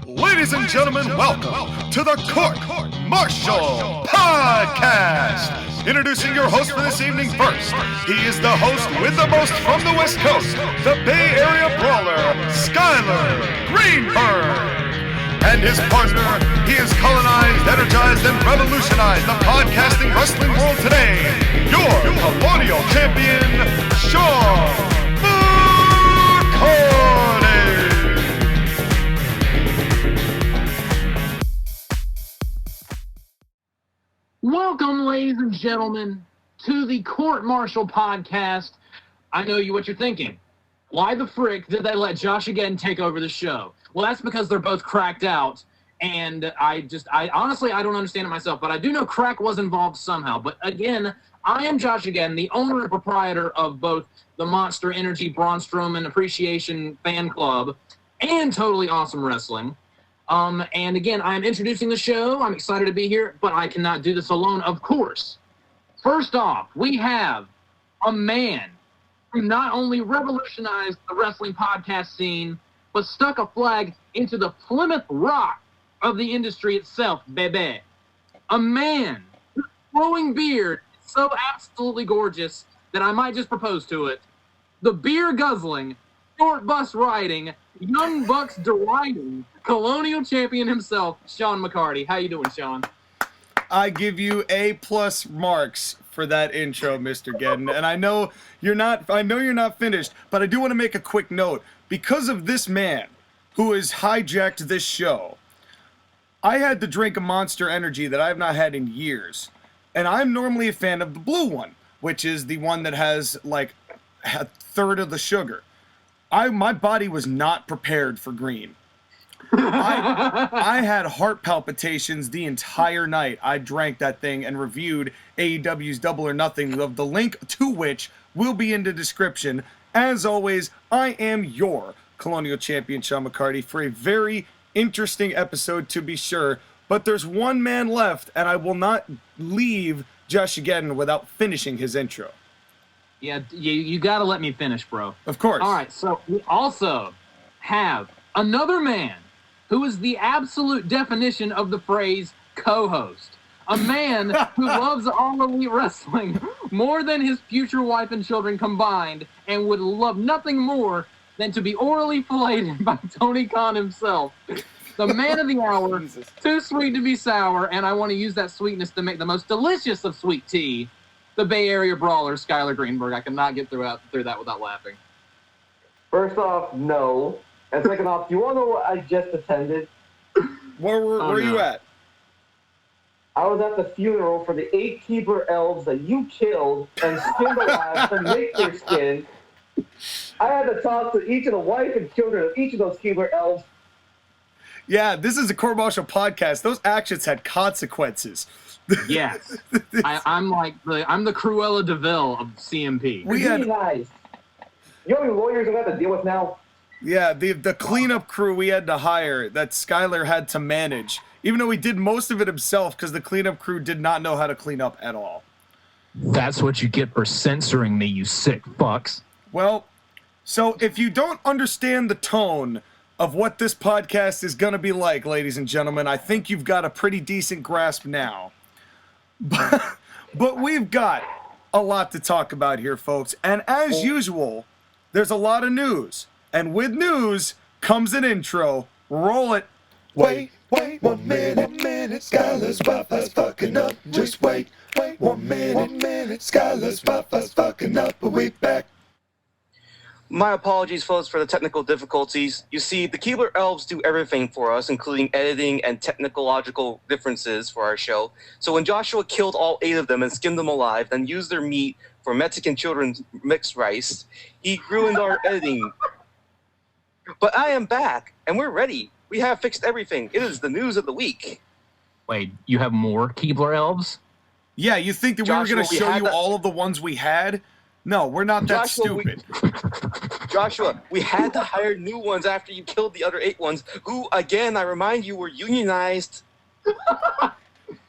Ladies and gentlemen, welcome to the Court-Martail Podcast. Introducing your host for this evening first. He is the host with the most from the West Coast, the Bay Area Brawler, Skylar Greenberg. And his partner, he has colonized, energized, and revolutionized the podcasting wrestling world today. Your Colonial champion, Shawn Mccarty. Welcome, ladies and gentlemen, to the Court-Martail Podcast. I know what you're thinking. Why the frick did they let JoshAgeddon take over the show? Well, that's because they're both cracked out, and I honestly, I don't understand it myself, but I do know crack was involved somehow. But again, I am JoshAgeddon, the owner and proprietor of both the Monster Energy Braun Strowman Appreciation Fan Club and Totally Awesome Wrestling. And again, I'm introducing the show. I'm excited to be here, but I cannot do this alone, of course. First off, we have a man who not only revolutionized the wrestling podcast scene, but stuck a flag into the Plymouth Rock of the industry itself, baby. A man whose flowing beard is so absolutely gorgeous that I might just propose to it. The beer-guzzling, short-bus-riding, young bucks deriding, Colonial champion himself, Shawn Mccarty. How you doing, Shawn? I give you A+ marks for that intro, Mr. Geddon. And I know you're not finished, but I do want to make a quick note. Because of this man who has hijacked this show, I had to drink a Monster Energy that I have not had in years. And I'm normally a fan of the blue one, which is the one that has like a third of the sugar. My body was not prepared for green. I had heart palpitations the entire night. I drank that thing and reviewed AEW's Double or Nothing, the link to which will be in the description. As always, I am your Colonial champion, Shawn Mccarty, for a very interesting episode to be sure. But there's one man left, and I will not leave JoshAgeddon without finishing his intro. Yeah, you got to let me finish, bro. Of course. All right, so we also have another man who is the absolute definition of the phrase co-host. A man who loves All Elite Wrestling more than his future wife and children combined and would love nothing more than to be orally filleted by Tony Khan himself. The man of the hour, too sweet to be sour, and I want to use that sweetness to make the most delicious of sweet tea, the Bay Area Brawler, Skylar Greenberg. I cannot get through that without laughing. First off, no. And second off, do you want to know what I just attended? Where are you at? I was at the funeral for the 8 Keebler elves that you killed and skinned alive to make their skin. I had to talk to each of the wife and children of each of those Keebler elves. Yeah, this is a Court-Martail podcast. Those actions had consequences. Yes. I'm the Cruella de Vil of CMP. Nice. You know how many lawyers I have to deal with now? Yeah, the cleanup crew we had to hire that Skylar had to manage, even though he did most of it himself because the cleanup crew did not know how to clean up at all. That's what you get for censoring me, you sick fucks. Well, so if you don't understand the tone of what this podcast is going to be like, ladies and gentlemen, I think you've got a pretty decent grasp now. But we've got a lot to talk about here, folks. And as usual, there's a lot of news. And with news comes an intro. Roll it. Wait, 1 minute, Skylar's Wi-Fi's fucking up. Just wait, 1 minute, Skylar's Wi-Fi's fucking up. But we back. My apologies, folks, for the technical difficulties. You see, the Keebler Elves do everything for us, including editing and technological differences for our show. So when Joshua killed all 8 of them and skinned them alive, then used their meat for Mexican children's mixed rice, he ruined our editing. But I am back, and we're ready. We have fixed everything. It is the news of the week. Wait, you have more Keebler elves? Yeah, you think that we were going to show you all of the ones we had? No, we're not that stupid. Joshua, we had to hire new ones after you killed the other 8 ones, who, again, I remind you, were unionized.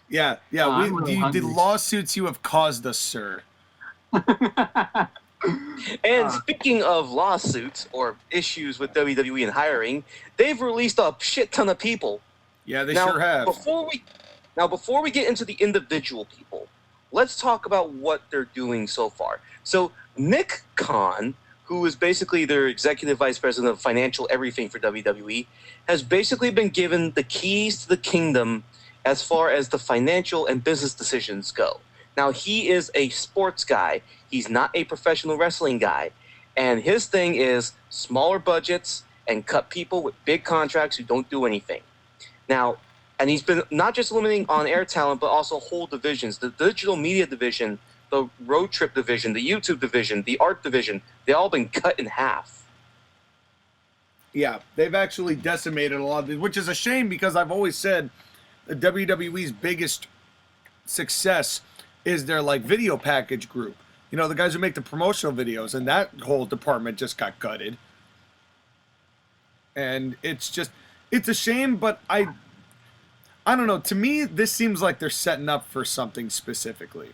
Yeah, the lawsuits you have caused us, sir. And speaking of lawsuits or issues with WWE and hiring, they've released a shit ton of people. Yeah, they sure have. Before we get into the individual people, let's talk about what they're doing so far. So Nick Khan, who is basically their executive vice president of financial everything for WWE, has basically been given the keys to the kingdom as far as the financial and business decisions go. Now, he is a sports guy. He's not a professional wrestling guy. And his thing is smaller budgets and cut people with big contracts who don't do anything. Now, and he's been not just limiting on-air talent, but also whole divisions. The digital media division, the road trip division, the YouTube division, the art division, they all been cut in half. Yeah, they've actually decimated a lot of these, which is a shame because I've always said WWE's biggest success is their like video package group. You know, the guys who make the promotional videos, and that whole department just got gutted. And it's a shame, but I don't know. To me, this seems like they're setting up for something specifically.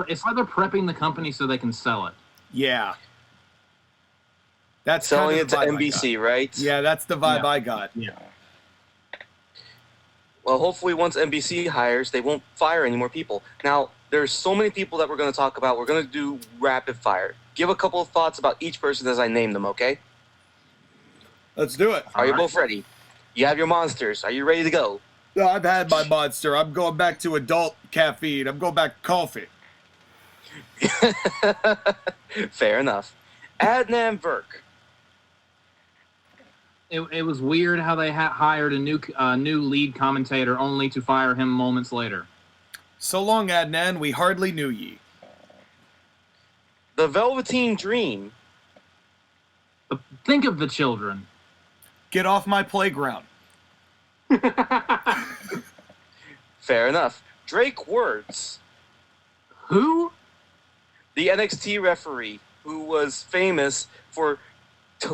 It's like they're prepping the company so they can sell it. Yeah. That's selling kind of it to NBC, right? Yeah, that's the vibe I got. Yeah. Well, hopefully once NBC hires, they won't fire any more people. Now, there's so many people that we're going to talk about. We're going to do rapid fire. Give a couple of thoughts about each person as I name them, okay? Let's do it. Are you both ready? You have your monsters. Are you ready to go? No, I've had my monster. I'm going back to adult caffeine. I'm going back to coffee. Fair enough. Adnan Virk. It was weird how they hired a new lead commentator only to fire him moments later. So long, Adnan. We hardly knew ye. The Velveteen Dream. Think of the children. Get off my playground. Fair enough. Drake Words. Who? The NXT referee who was famous for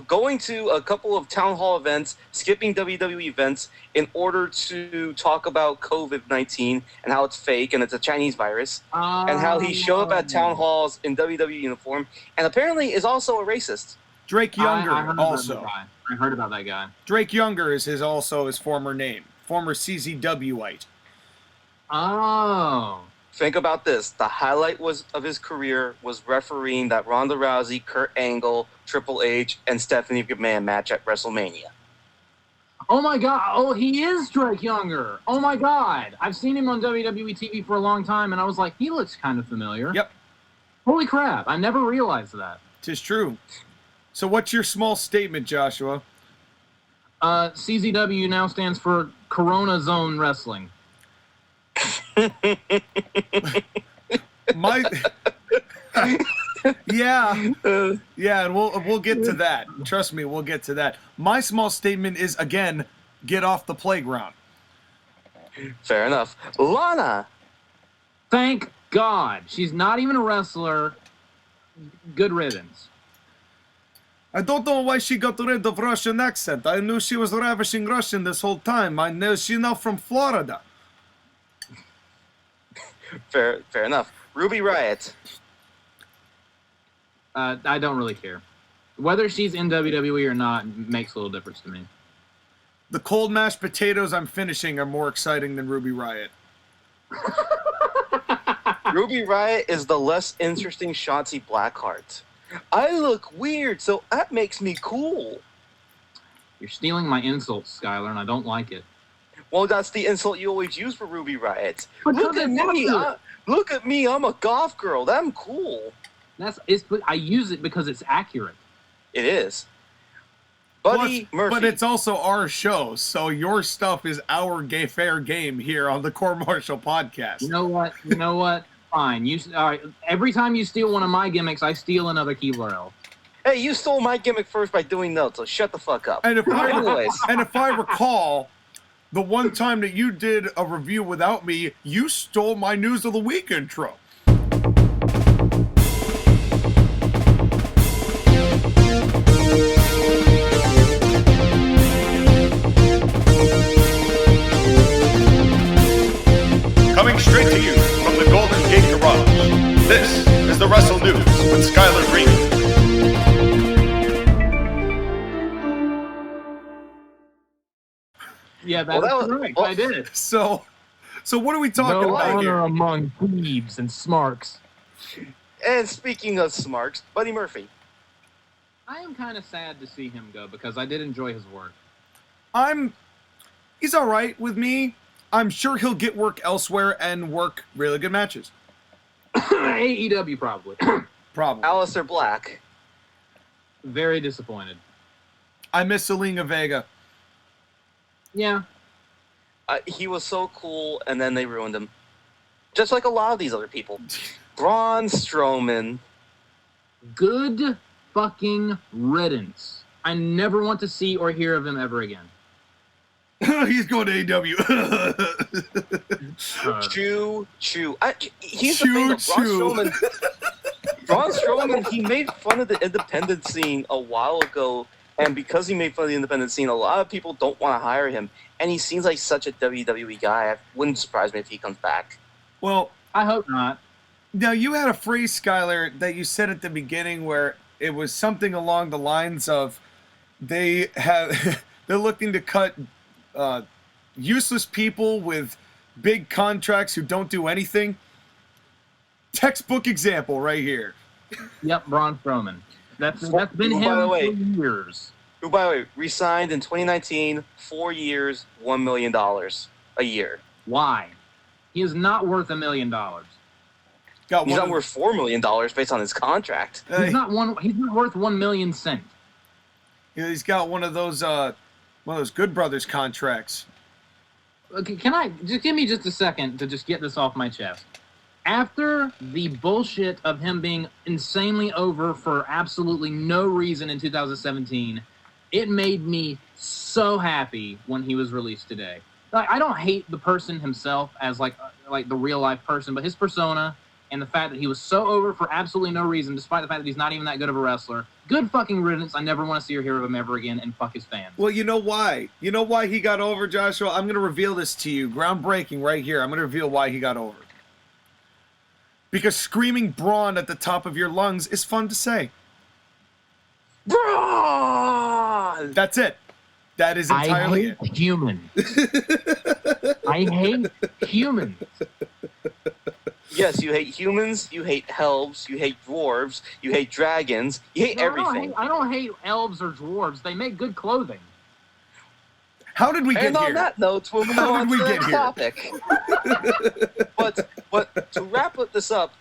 going to a couple of town hall events, skipping WWE events in order to talk about COVID-19 and how it's fake and it's a Chinese virus, and how he showed up at town halls in WWE uniform, and apparently is also a racist. Drake Younger I also. I heard about that guy. Drake Younger is also his former name. Former CZWite. Oh. Think about this. The highlight of his career was refereeing that Ronda Rousey, Kurt Angle, Triple H, and Stephanie McMahon match at WrestleMania. Oh my God. Oh, he is Drake Younger. Oh my God. I've seen him on WWE TV for a long time, and I was like, he looks kind of familiar. Yep. Holy crap. I never realized that. 'Tis true. So what's your small statement, Joshua? CZW now stands for Corona Zone Wrestling. Yeah, and we'll get to that. Trust me, we'll get to that. My small statement is, again, get off the playground. Fair enough. Lana. Thank God. She's not even a wrestler. Good riddance. I don't know why she got rid of Russian accent. I knew she was ravishing Russian this whole time. I know she's now from Florida. Fair enough. Ruby Riott. I don't really care. Whether she's in WWE or not makes a little difference to me. The cold mashed potatoes I'm finishing are more exciting than Ruby Riott. Ruby Riott is the less interesting Shotzi Blackheart. I look weird, so that makes me cool. You're stealing my insults, Skylar, and I don't like it. Well, that's the insult you always use for Ruby Riott. But Look at me. Look at me. I'm a goth girl. I'm cool. I use it because it's accurate. It is. Buddy Murphy. But it's also our show, so your stuff is our fair game here on the Court-Martail podcast. You know what? Fine. All right. Every time you steal one of my gimmicks, I steal another Keebler Elf. Hey, you stole my gimmick first by doing notes, so shut the fuck up. And if I recall, the one time that you did a review without me, you stole my News of the Week intro. Coming straight to you from the Golden Gate Garage, this is the Wrestle News with Skylar Green. Yeah, that's correct. I did. So what are we talking No about honor here? among thieves and smarks. And speaking of smarks, Buddy Murphy. I am kind of sad to see him go because I did enjoy his work. He's all right with me. I'm sure he'll get work elsewhere and work really good matches. AEW probably. Probably. Aleister Black. Very disappointed. I miss Zelina Vega. Yeah. He was so cool, and then they ruined him. Just like a lot of these other people. Braun Strowman. Good fucking riddance. I never want to see or hear of him ever again. He's going to AEW. Choo. He's the thing that Braun Strowman, he made fun of the independent scene a while ago, and because he made fun of the independent scene, a lot of people don't want to hire him, and he seems like such a WWE guy. It wouldn't surprise me if he comes back. Well, I hope not. now you had a phrase, Skylar, that you said at the beginning where it was something along the lines of they're looking to cut useless people with big contracts who don't do anything. Textbook example right here. Yep, Braun Strowman. That's been By him the way- for years. Who, by the way, re-signed in 2019, 4 years, $1 million a year. Why? He is not worth $1 million. Got He's one not worth $4 million based on his contract. He's not worth 1 million cents. He's got one of those Good Brothers contracts. Okay, can I just give me just a second to just get this off my chest? After the bullshit of him being insanely over for absolutely no reason in 2017, it made me so happy when he was released today. Like, I don't hate the person himself as like the real life person, but his persona and the fact that he was so over for absolutely no reason, despite the fact that he's not even that good of a wrestler. Good fucking riddance. I never want to see or hear of him ever again, and fuck his fans. Well, you know why? You know why he got over, Joshua? I'm going to reveal this to you. Groundbreaking right here. I'm going to reveal why he got over. Because screaming Braun at the top of your lungs is fun to say. Braun! That's it. That is entirely I hate humans. I hate humans. Yes, you hate humans, you hate elves, you hate dwarves, you hate dragons, you hate everything. I don't hate elves or dwarves. They make good clothing. How did we get And here? on that note, we'll move How on did to we the get next here? topic. But to wrap this up,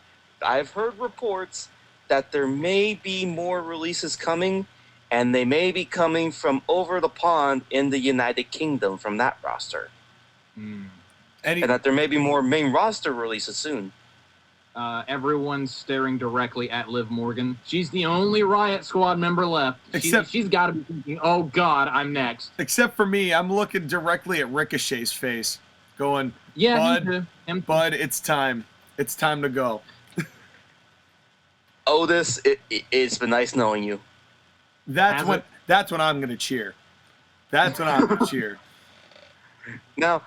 I've heard reports that there may be more releases coming, and they may be coming from over the pond in the United Kingdom from that roster. And And that there may be more main roster releases soon. Everyone's staring directly at Liv Morgan. She's the only Riot Squad member left. She's got to be thinking, oh God, I'm next. Except for me, I'm looking directly at Ricochet's face, going, Yeah, Bud, it's time. It's time to go. Otis, it's been nice knowing you. That's when I'm gonna cheer. That's when I'm gonna cheer. Now,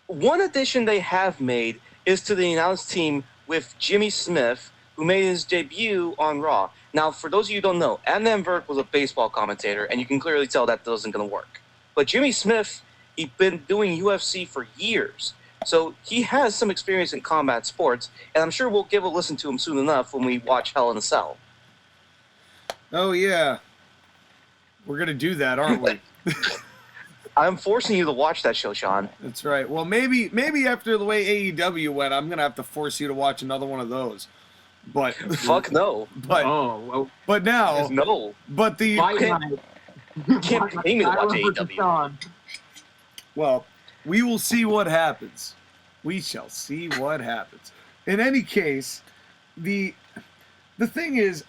one addition they have made is to the announce team with Jimmy Smith, who made his debut on Raw. Now, for those of you who don't know, Adnan Virk was a baseball commentator, and you can clearly tell that wasn't going to work. But Jimmy Smith, he's been doing UFC for years, so he has some experience in combat sports, and I'm sure we'll give a listen to him soon enough when we watch Hell in a Cell. Oh yeah, we're gonna do that, aren't we? I'm forcing you to watch that show, Sean. That's right. Well, maybe after the way AEW went, I'm gonna have to force you to watch another one of those. But Fuck no. But now No. But the You can't pay me to watch AEW. Well, we will see what happens. We shall see what happens. In any case, the thing is,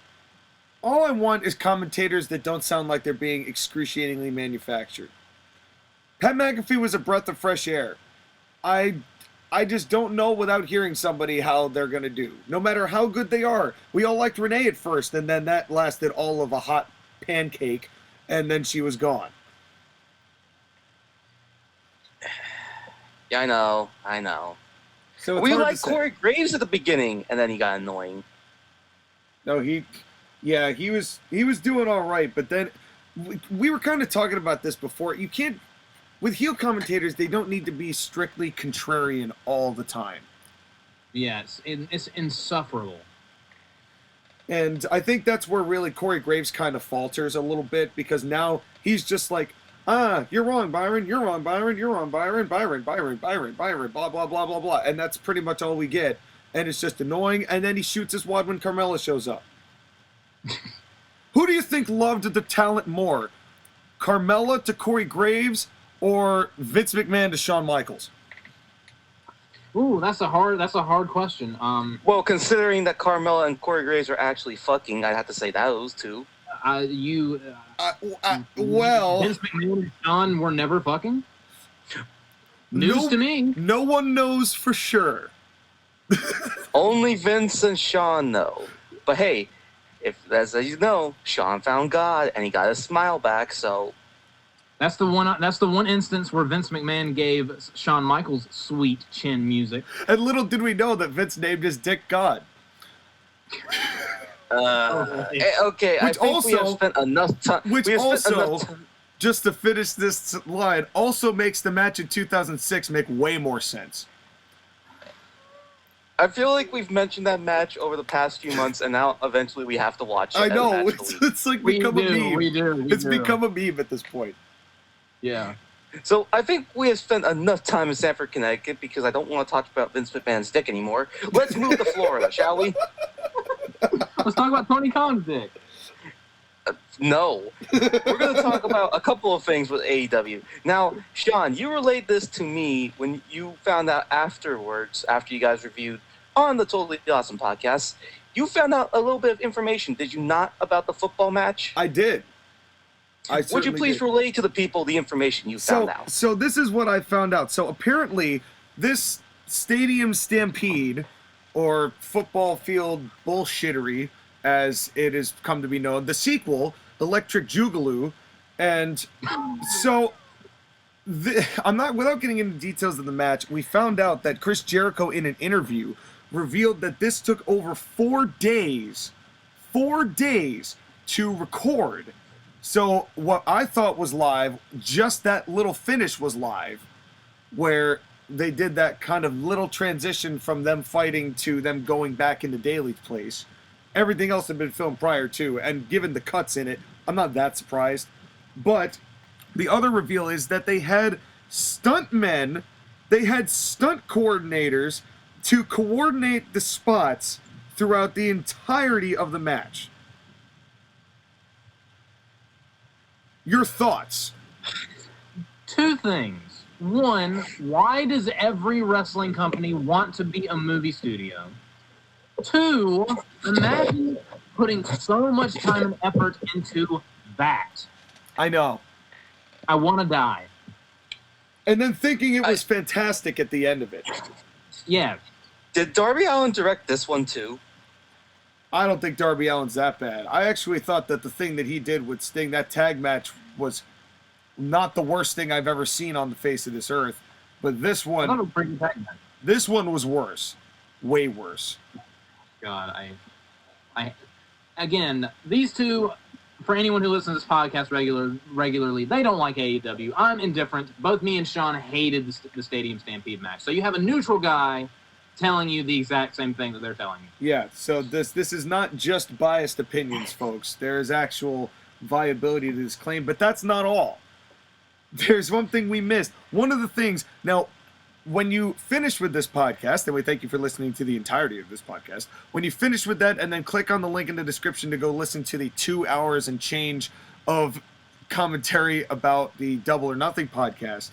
all I want is commentators that don't sound like they're being excruciatingly manufactured. Pat McAfee was a breath of fresh air. I just don't know without hearing somebody how they're going to do. No matter how good they are. We all liked Renee at first, and then that lasted all of a hot pancake, and then she was gone. Yeah, I know. So it's We hard liked to say. Corey Graves at the beginning, and then he got annoying. No, he was doing all right, but then we were kind of talking about this before. You can't, with heel commentators, they don't need to be strictly contrarian all the time. Yeah, it's insufferable. And I think that's where really Corey Graves kind of falters a little bit, because now he's just like, you're wrong, Byron, you're wrong, Byron, you're wrong, Byron, Byron, blah, blah, blah, blah, blah. And that's pretty much all we get. And it's just annoying. And then he shoots his wad when Carmella shows up. Who do you think loved the talent more? Carmella to Corey Graves or Vince McMahon to Shawn Michaels? Ooh, that's a hard question. Well, considering that Carmella and Corey Graves are actually fucking, I'd have to say those two. Well, Vince McMahon and Shawn were never fucking? News to me. No one knows for sure. Only Vince and Shawn know. But hey, as you know, Shawn found God and he got his smile back, so That's the one instance where Vince McMahon gave Shawn Michaels sweet chin music. And little did we know that Vince named his dick God. Okay, I think we have spent enough time. Just to finish this line, also makes the match in 2006 make way more sense. I feel like we've mentioned that match over the past few months, and now eventually we have to watch it. I know, it's like become a meme. It's become a meme at this point. Yeah. So I think we have spent enough time in Sanford, Connecticut, because I don't want to talk about Vince McMahon's dick anymore. Let's move to Florida, shall we? Let's talk about Tony Khan's dick. No. We're going to talk about a couple of things with AEW. Now, Shawn, you relayed this to me when you found out afterwards, after you guys reviewed on the Totally Awesome podcast. You found out a little bit of information, did you not, about the football match? I did. Would you please relay to the people the information you found out? So this is what I found out. So apparently, this stadium stampede, or football field bullshittery, as it has come to be known, the sequel, Electric Jugaloo, and so without getting into details of the match, we found out that Chris Jericho in an interview revealed that this took over 4 days to record. So what I thought was live, just that little finish was live, where they did that kind of little transition from them fighting to them going back into Daly's place. Everything else had been filmed prior to, and given the cuts in it, I'm not that surprised. But the other reveal is that they had stuntmen, they had stunt coordinators to coordinate the spots throughout the entirety of the match. Your thoughts? 2 things. 1, why does every wrestling company want to be a movie studio? 2, imagine putting so much time and effort into that. I know. I want to die. And then thinking it was fantastic at the end of it. Yeah. Did Darby Allin direct this one too? I don't think Darby Allin's that bad. I actually thought that the thing that he did with Sting, that tag match, was not the worst thing I've ever seen on the face of this earth. But this one, I thought it was a pretty tag match. This one was worse. Way worse. God, again, these two, for anyone who listens to this podcast regularly, they don't like AEW. I'm indifferent. Both me and Shawn hated the Stadium Stampede match. So you have a neutral guy telling you the exact same thing that they're telling you. Yeah, so this is not just biased opinions, folks. There is actual viability to this claim, but that's not all. There's one thing we missed. One of the things, now, when you finish with this podcast, and we thank you for listening to the entirety of this podcast, when you finish with that and then click on the link in the description to go listen to the 2 hours and change of commentary about the Double or Nothing podcast,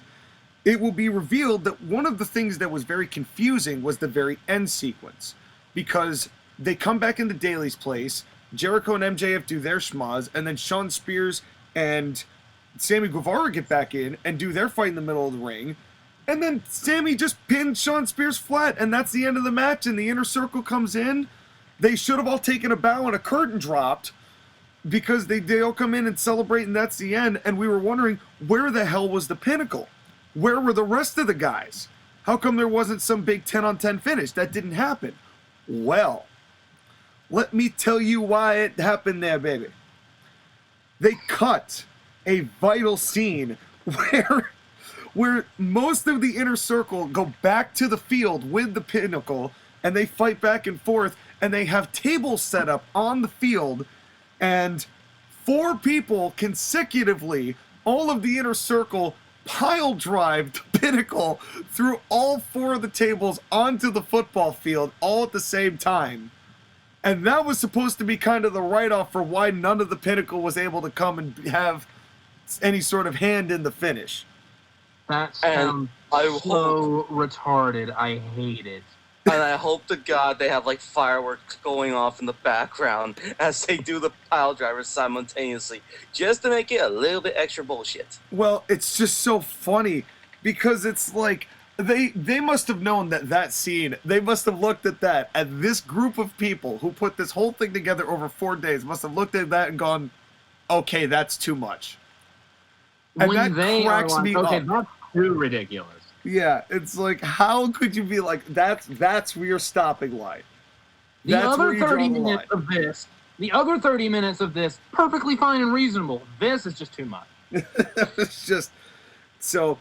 it will be revealed that one of the things that was very confusing was the very end sequence. Because they come back into Daly's place, Jericho and MJF do their schmoz, and then Shawn Spears and Sammy Guevara get back in and do their fight in the middle of the ring. And then Sammy just pinned Shawn Spears flat, and that's the end of the match, and the Inner Circle comes in. They should have all taken a bow and a curtain dropped, because they all come in and celebrate, and that's the end. And we were wondering, where the hell was the Pinnacle? Where were the rest of the guys? How come there wasn't some big 10-on-10 finish? That didn't happen. Well, Let me tell you why it happened there, baby. They cut a vital scene where most of the Inner Circle go back to the field with the Pinnacle, and they fight back and forth, and they have tables set up on the field, and 4 people consecutively, all of the Inner Circle, pile drive the Pinnacle through all 4 of the tables onto the football field all at the same time. And that was supposed to be kind of the write-off for why none of the Pinnacle was able to come and have any sort of hand in the finish. That sounds so retarded. I hate it. And I hope to God they have like fireworks going off in the background as they do the pile drivers simultaneously, just to make it a little bit extra bullshit. Well, it's just so funny because it's like they must have known that scene. They must have looked at that, and this group of people who put this whole thing together over 4 days must have looked at that and gone, "Okay, that's too much." And when that they cracks are like, me okay, up. that's too ridiculous. Yeah, it's like, how could you be like, that's where your stopping line? The That's other where you draw 30 the minutes of this, perfectly fine and reasonable. This is just too much. It's just so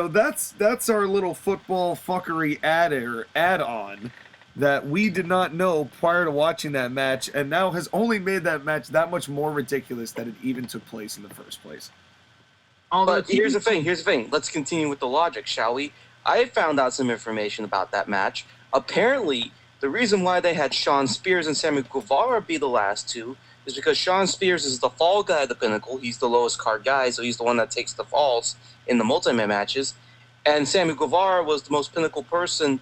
that's our little football fuckery add-on that we did not know prior to watching that match, and now has only made that match that much more ridiculous that it even took place in the first place. But here's the thing. Let's continue with the logic, shall we? I found out some information about that match. Apparently, the reason why they had Shawn Spears and Sammy Guevara be the last 2 is because Shawn Spears is the fall guy at the Pinnacle. He's the lowest card guy, so he's the one that takes the falls in the multi-man matches. And Sammy Guevara was the most Pinnacle person,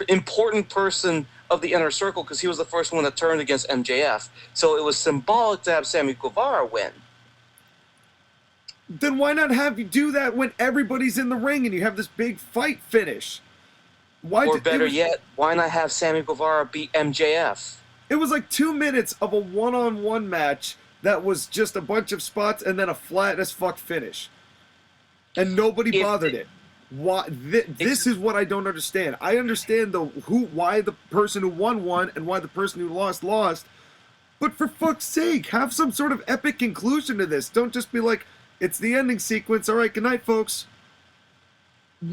important person of the Inner Circle, because he was the first one that turned against MJF. So it was symbolic to have Sammy Guevara win. Then why not have you do that when everybody's in the ring and you have this big fight finish? Why? Or better yet, why not have Sammy Guevara beat MJF? It was like 2 minutes of a one-on-one match that was just a bunch of spots and then a flat as fuck finish, and nobody bothered it. Why? This is what I don't understand. I understand why the person who won and why the person who lost, but for fuck's sake, have some sort of epic conclusion to this. Don't just be like, it's the ending sequence. All right, good night, folks.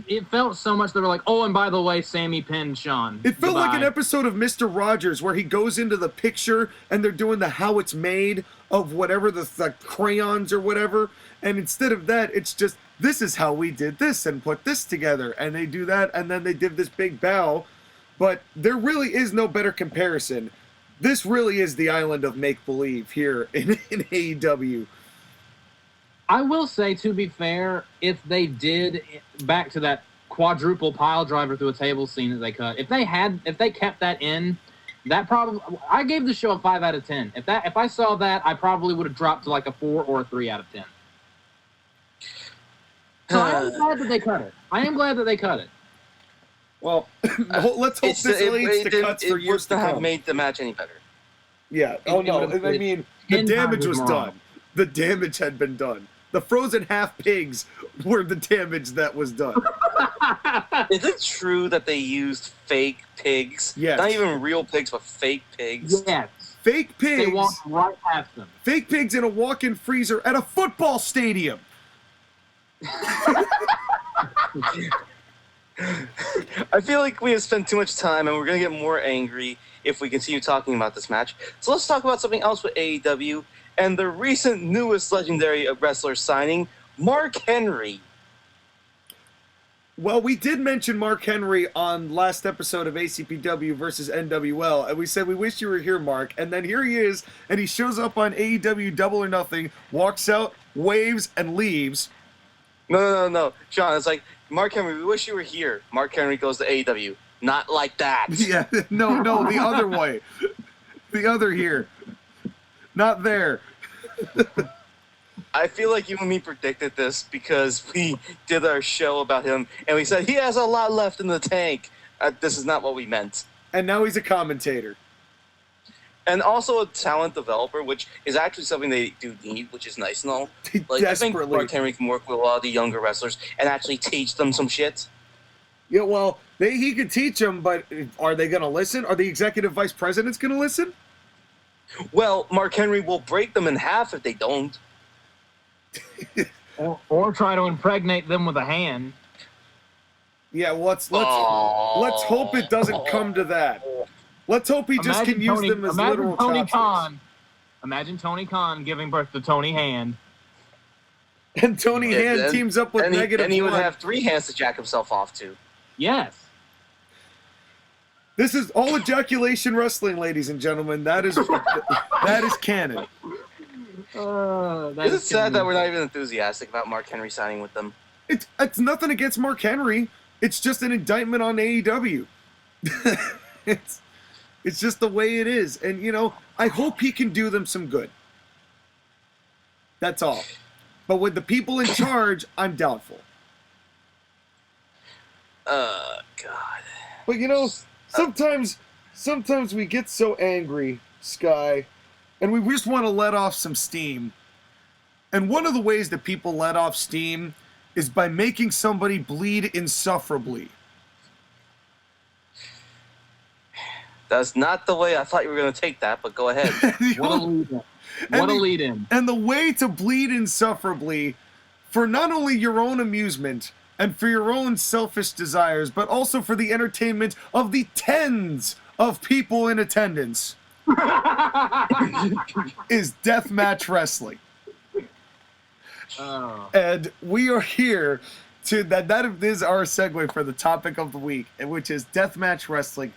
It felt so much. They were like, oh, and by the way, Sammy pinned Shawn. It felt like an episode of Mr. Rogers where he goes into the picture and they're doing the how it's made of whatever, the crayons or whatever. And instead of that, it's just, this is how we did this and put this together. And they do that, and then they did this big bow. But there really is no better comparison. This really is the island of make-believe here in AEW. I will say, to be fair, if they did, back to that quadruple pile driver through a table scene that they cut, if they kept that in, that probably, I gave the show a 5 out of 10. If I saw that, I probably would have dropped to like a 4 or a 3 out of 10. So I am glad that they cut it. Well, let's hope this leads to cuts for years to come. It would have made the match any better. Yeah. Oh no. I mean, the damage was done. The damage had been done. The frozen half pigs were the damage that was done. Is it true that they used fake pigs? Yes. Not even real pigs, but fake pigs? Yes. Fake pigs. They walked right past them. Fake pigs in a walk-in freezer at a football stadium. I feel like we have spent too much time, and we're going to get more angry if we continue talking about this match. So let's talk about something else with AEW and the recent newest legendary wrestler signing, Mark Henry. Well, we did mention Mark Henry on last episode of ACPW versus NWL, and we said we wish you were here, Mark. And then here he is, and he shows up on AEW Double or Nothing, walks out, waves, and leaves. No. Shawn, it's like, Mark Henry, we wish you were here. Mark Henry goes to AEW. Not like that. Yeah, no, the other way. The other here. Not there. I feel like you and me predicted this because we did our show about him, and we said he has a lot left in the tank. This is not what we meant. And now he's a commentator. And also a talent developer, which is actually something they do need, which is nice and all. Like, I think Mark Henry can work with a lot of the younger wrestlers and actually teach them some shit. Yeah, well, he could teach them, but are they going to listen? Are the executive vice presidents going to listen? Well, Mark Henry will break them in half if they don't. or try to impregnate them with a hand. Yeah, let's hope it doesn't come to that. Let's hope he just can use them as literal chopsticks. Imagine Tony Khan giving birth to Tony Hand. And Tony Hand teams up with Negative And he would One. have 3 hands to jack himself off to. Yes. This is all ejaculation wrestling, ladies and gentlemen. That is canon. Is it sad that we're not even enthusiastic about Mark Henry signing with them? It's nothing against Mark Henry. It's just an indictment on AEW. It's just the way it is. And, I hope he can do them some good. That's all. But with the people in charge, I'm doubtful. God. But, sometimes we get so angry, Sky, and we just want to let off some steam. And one of the ways that people let off steam is by making somebody bleed insufferably. That's not the way I thought you were going to take that, but go ahead. What a lead-in. And the way to bleed insufferably for not only your own amusement and for your own selfish desires, but also for the entertainment of the tens of people in attendance is Deathmatch Wrestling. And we are here to that is our segue for the topic of the week, which is Deathmatch Wrestling.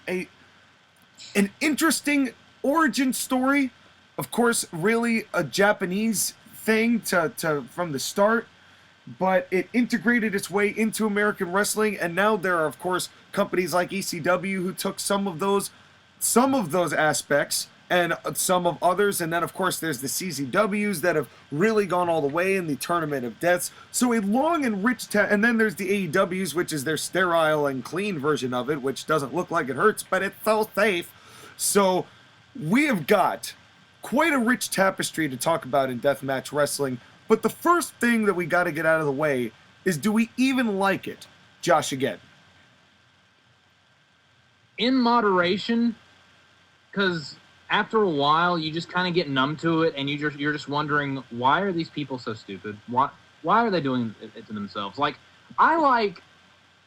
An interesting origin story, of course, really a Japanese thing to from the start, but it integrated its way into American wrestling, and now there are, of course, companies like ECW who took some of those aspects and some of others, and then, of course, there's the CZWs that have really gone all the way in the Tournament of Deaths. So a long and rich and then there's the AEWs, which is their sterile and clean version of it, which doesn't look like it hurts, but it's so safe. So we have got quite a rich tapestry to talk about in Deathmatch Wrestling, but the first thing that we got to get out of the way is, do we even like it? Josh, again. In moderation, because after a while, you just kind of get numb to it, and you're just wondering, why are these people so stupid? Why are they doing it to themselves? Like, I like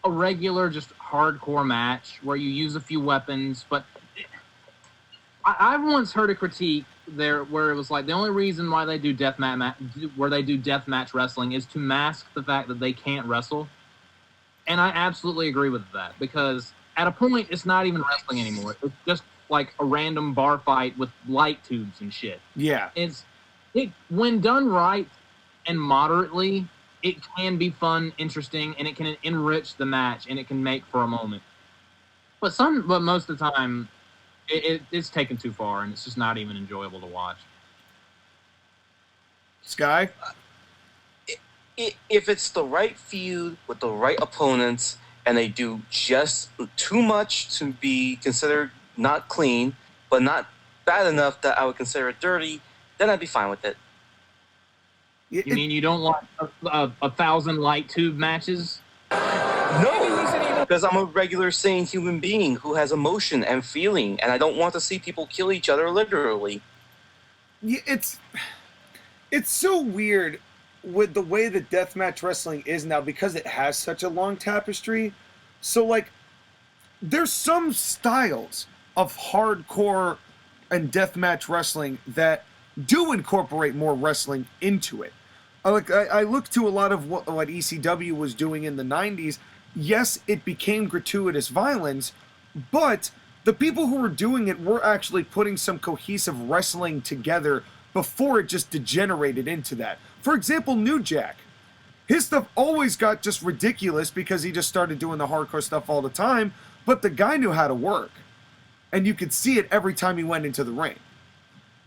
a regular, just hardcore match where you use a few weapons, but I've once heard a critique there where it was like the only reason why they do deathmatch wrestling is to mask the fact that they can't wrestle, and I absolutely agree with that, because at a point it's not even wrestling anymore. It's just like a random bar fight with light tubes and shit. Yeah. When done right and moderately, it can be fun, interesting, and it can enrich the match, and it can make for a moment. But most of the time, it's taken too far, and it's just not even enjoyable to watch. Sky? If it's the right feud with the right opponents, and they do just too much to be considered not clean, but not bad enough that I would consider it dirty, then I'd be fine with it. You mean you don't like 1,000 light tube matches? No, because I'm a regular sane human being who has emotion and feeling, and I don't want to see people kill each other literally. Yeah, it's so weird with the way that deathmatch wrestling is now, because it has such a long tapestry. So, like, there's some styles of hardcore and deathmatch wrestling that do incorporate more wrestling into it. I look to a lot of what ECW was doing in the 90s. Yes, it became gratuitous violence, but the people who were doing it were actually putting some cohesive wrestling together before it just degenerated into that. For example, New Jack. His stuff always got just ridiculous because he just started doing the hardcore stuff all the time, but the guy knew how to work. And you could see it every time he went into the ring.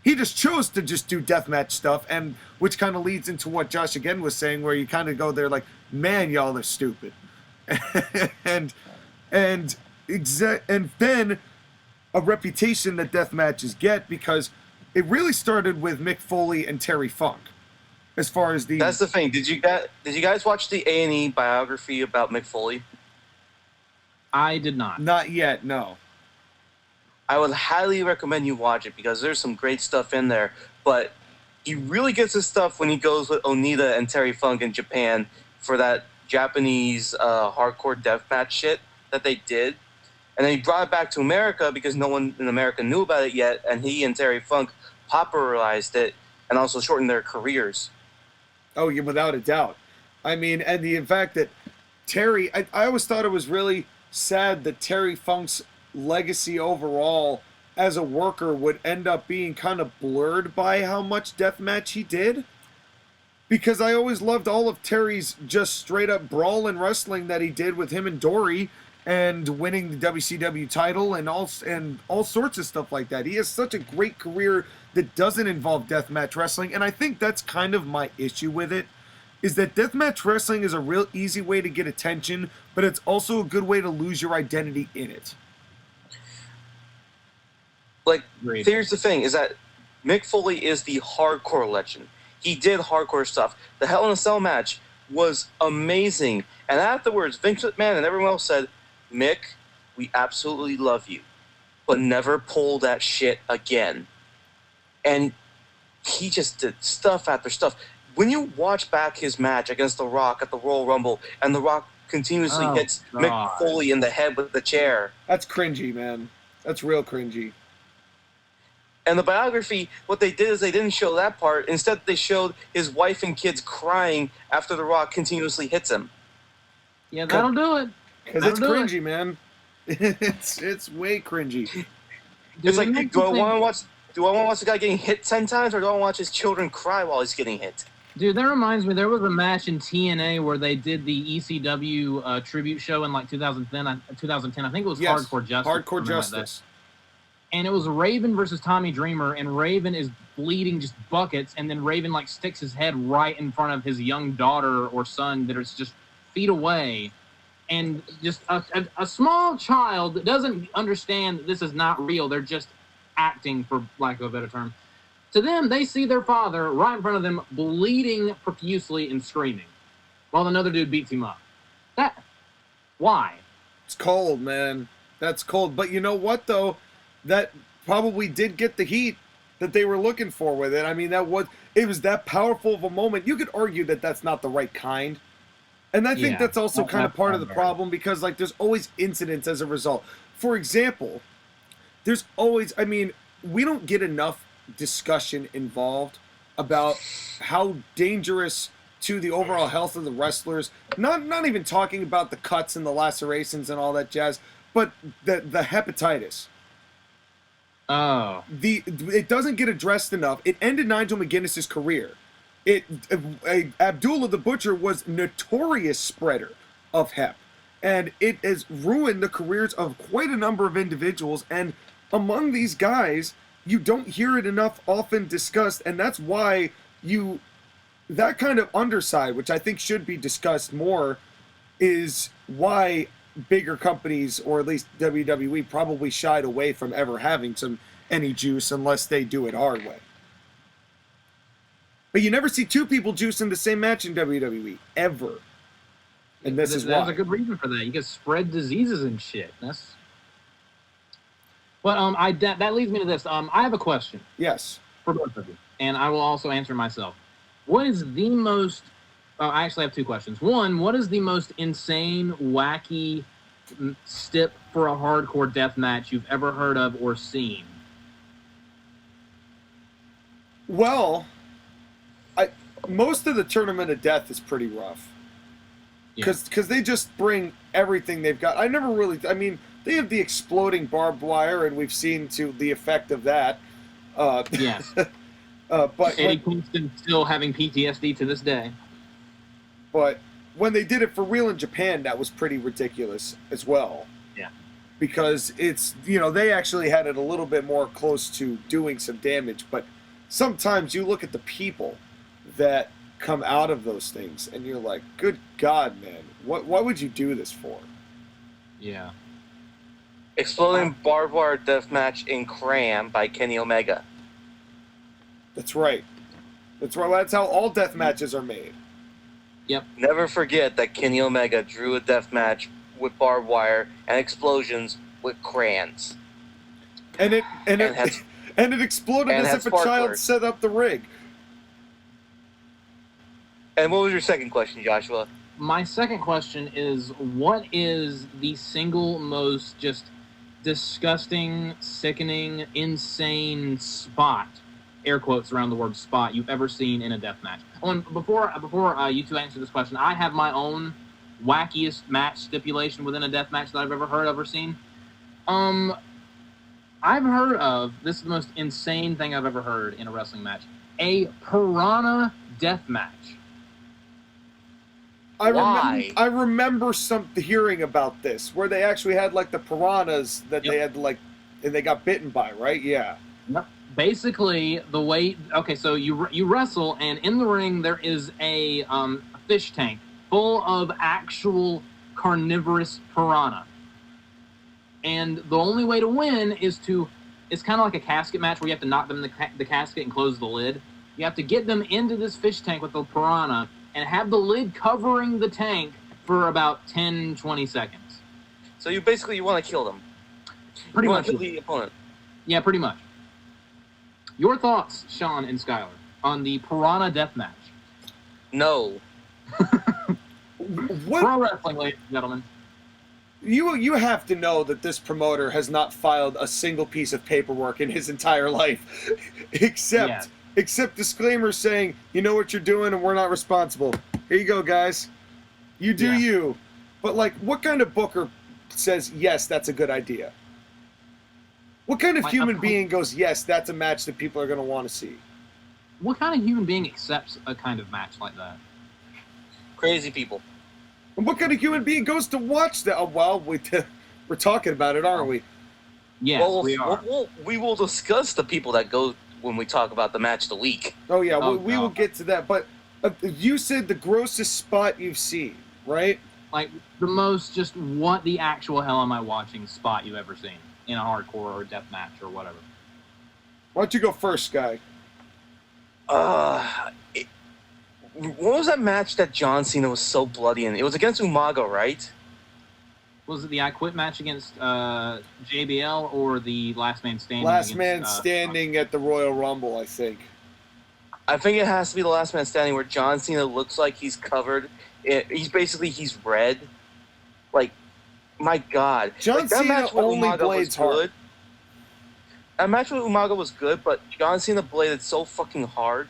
He just chose to just do deathmatch stuff, and which kind of leads into what Josh again was saying, where you kind of go there like, man, y'all are stupid. and then a reputation that deathmatches get, because it really started with Mick Foley and Terry Funk. As far as That's the thing. Did you guys watch the A&E biography about Mick Foley? I did not. Not yet, no. I would highly recommend you watch it because there's some great stuff in there. But he really gets his stuff when he goes with Onita and Terry Funk in Japan for that Japanese hardcore deathmatch shit that they did. And then he brought it back to America because no one in America knew about it yet, and he and Terry Funk popularized it and also shortened their careers. Oh, yeah, without a doubt. I mean, and the fact that Terry, I always thought it was really sad that Terry Funk's legacy overall as a worker would end up being kind of blurred by how much deathmatch he did. Because I always loved all of Terry's just straight up brawling wrestling that he did with him and Dory and winning the WCW title and all sorts of stuff like that. He has such a great career that doesn't involve deathmatch wrestling, and I think that's kind of my issue with it, is that deathmatch wrestling is a real easy way to get attention, but it's also a good way to lose your identity in it. Like, here's the thing, is that Mick Foley is the hardcore legend. He did hardcore stuff. The Hell in a Cell match was amazing. And afterwards, Vince McMahon and everyone else said, Mick, we absolutely love you, but never pull that shit again. And he just did stuff after stuff. When you watch back his match against The Rock at the Royal Rumble, and The Rock continuously hits Mick Foley in the head with the chair. That's cringy, man. That's real cringy. And the biography, what they did is they didn't show that part. Instead, they showed his wife and kids crying after The Rock continuously hits him. Yeah, that'll do it. Because it's cringy, man. It's way cringy. Dude, it's like, do I want to watch the guy getting hit 10 times, or do I want to watch his children cry while he's getting hit? Dude, that reminds me, there was a match in TNA where they did the ECW tribute show in like 2010. I think it was Hardcore Justice. Hardcore Justice. And it was Raven versus Tommy Dreamer, and Raven is bleeding just buckets, and then Raven like sticks his head right in front of his young daughter or son that is just feet away. And just a small child that doesn't understand that this is not real. They're just acting, for lack of a better term. To them, they see their father right in front of them bleeding profusely and screaming while another dude beats him up. Why? It's cold, man. That's cold. But you know what, though? That probably did get the heat that they were looking for with it. I mean, it was that powerful of a moment. You could argue that that's not the right kind. And I think that's also kind of part of the problem, because like there's always incidents as a result. For example, there's always, I mean, we don't get enough discussion involved about how dangerous to the overall health of the wrestlers, not even talking about the cuts and the lacerations and all that jazz, but the hepatitis. Oh. It doesn't get addressed enough. It ended Nigel McGuinness's career. Abdullah the Butcher was notorious spreader of hep, and it has ruined the careers of quite a number of individuals. And among these guys, you don't hear it enough often discussed, and that's why that kind of underside, which I think should be discussed more, is why bigger companies, or at least WWE, probably shied away from ever having any juice unless they do it hard way. But you never see two people juice in the same match in WWE, ever. And this is why. There's a good reason for that. You can spread diseases and shit. But that leads me to this. I have a question. Yes. For both of you. And I will also answer myself. What is the most... I actually have two questions. One, what is the most insane, wacky stip for a hardcore death match you've ever heard of or seen? Well, most of the Tournament of Death is pretty rough. Because they just bring everything they've got. I mean, they have the exploding barbed wire, and we've seen to the effect of that. Yes. But Eddie Kingston still having PTSD to this day. But when they did it for real in Japan, that was pretty ridiculous as well. Yeah. Because it's, they actually had it a little bit more close to doing some damage. But sometimes you look at the people that come out of those things, and you're like, good God, man, what would you do this for? Yeah. Exploding barbed wire deathmatch in Cram by Kenny Omega. That's right. That's how all death matches are made. Yep. Never forget that Kenny Omega drew a death match with barbed wire and explosions with crayons. And it exploded and as had if a child sparklers. set up the rig. And what was your second question, Joshua? My second question is, what is the single most just disgusting, sickening, insane spot, air quotes around the word spot, you've ever seen in a death match? Oh, and before you two answer this question, I have my own wackiest match stipulation within a death match that I've ever heard of or seen. I've heard of, this is the most insane thing I've ever heard in a wrestling match, a piranha death match. Why? I remember hearing about this, where they actually had like the piranhas that they had and they got bitten by, right? Yeah. Yep. Basically, the way, okay, so you wrestle, and in the ring there is a fish tank full of actual carnivorous piranha. And the only way to win is it's kind of like a casket match where you have to knock them in the casket and close the lid. You have to get them into this fish tank with the piranha and have the lid covering the tank for about 10, 20 seconds. So you want to kill them. Pretty you much. Want to kill the opponent. Yeah, pretty much. Your thoughts, Shawn and Skylar, on the piranha death match? No. Pro wrestling, ladies and gentlemen. You have to know that this promoter has not filed a single piece of paperwork in his entire life, except disclaimers saying, you know what you're doing and we're not responsible. Here you go, guys. You do you. But, like, what kind of booker says, yes, that's a good idea? What kind of human being goes, yes, that's a match that people are going to want to see? What kind of human being accepts a kind of match like that? Crazy people. And what kind of human being goes to watch that? Oh, well, we're talking about it, aren't we? Yes, we are. We will discuss the people that go when we talk about the match of the week. Oh, yeah, we will get to that. But you said the grossest spot you've seen, right? Like, the most just what the actual hell am I watching spot you've ever seen in a hardcore or death match or whatever. Why don't you go first, Sky? What was that match that John Cena was so bloody in? It was against Umaga, right? Was it the I Quit match against JBL or the Last Man Standing? Last Man Standing at the Royal Rumble, I think. I think it has to be the Last Man Standing where John Cena looks like he's covered. He's red. Like, my God. John Cena only blades hard. That match with Umaga was good, but John Cena bladed so fucking hard.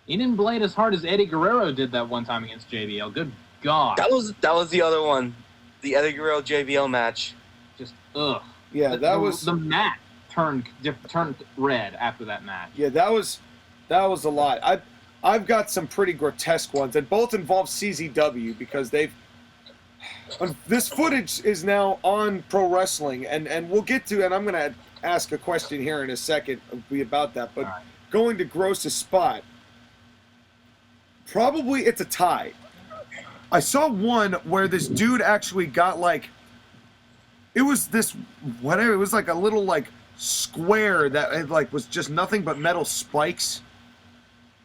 He didn't blade as hard as Eddie Guerrero did that one time against JBL. Good God. That was the other one. The Eddie Guerrero JBL match. Just, ugh. Yeah, the mat turned red after that match. Yeah, that was a lot. I've got some pretty grotesque ones, and both involve CZW because this footage is now on Pro Wrestling, and we'll get to, and I'm going to ask a question here in a second about that, but going to grossest spot, probably it's a tie. I saw one where this dude actually got it was like a little square that was just nothing but metal spikes.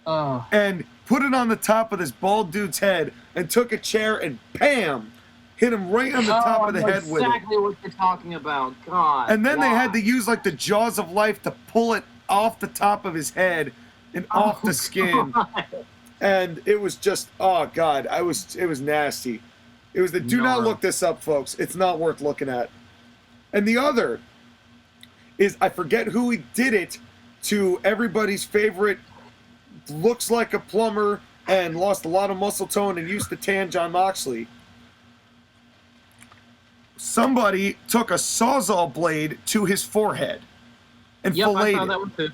And put it on the top of this bald dude's head and took a chair and bam, hit him right on the top of the head with it. Exactly what you're talking about. God. And then they had to use the jaws of life to pull it off the top of his head and off the skin. God. And it was just, oh God, it was nasty. It was do not look this up, folks. It's not worth looking at. And the other is, I forget who he did it to, everybody's favorite, looks like a plumber and lost a lot of muscle tone and used to tan Jon Moxley. Somebody took a Sawzall blade to his forehead and filleted I saw it. That one too.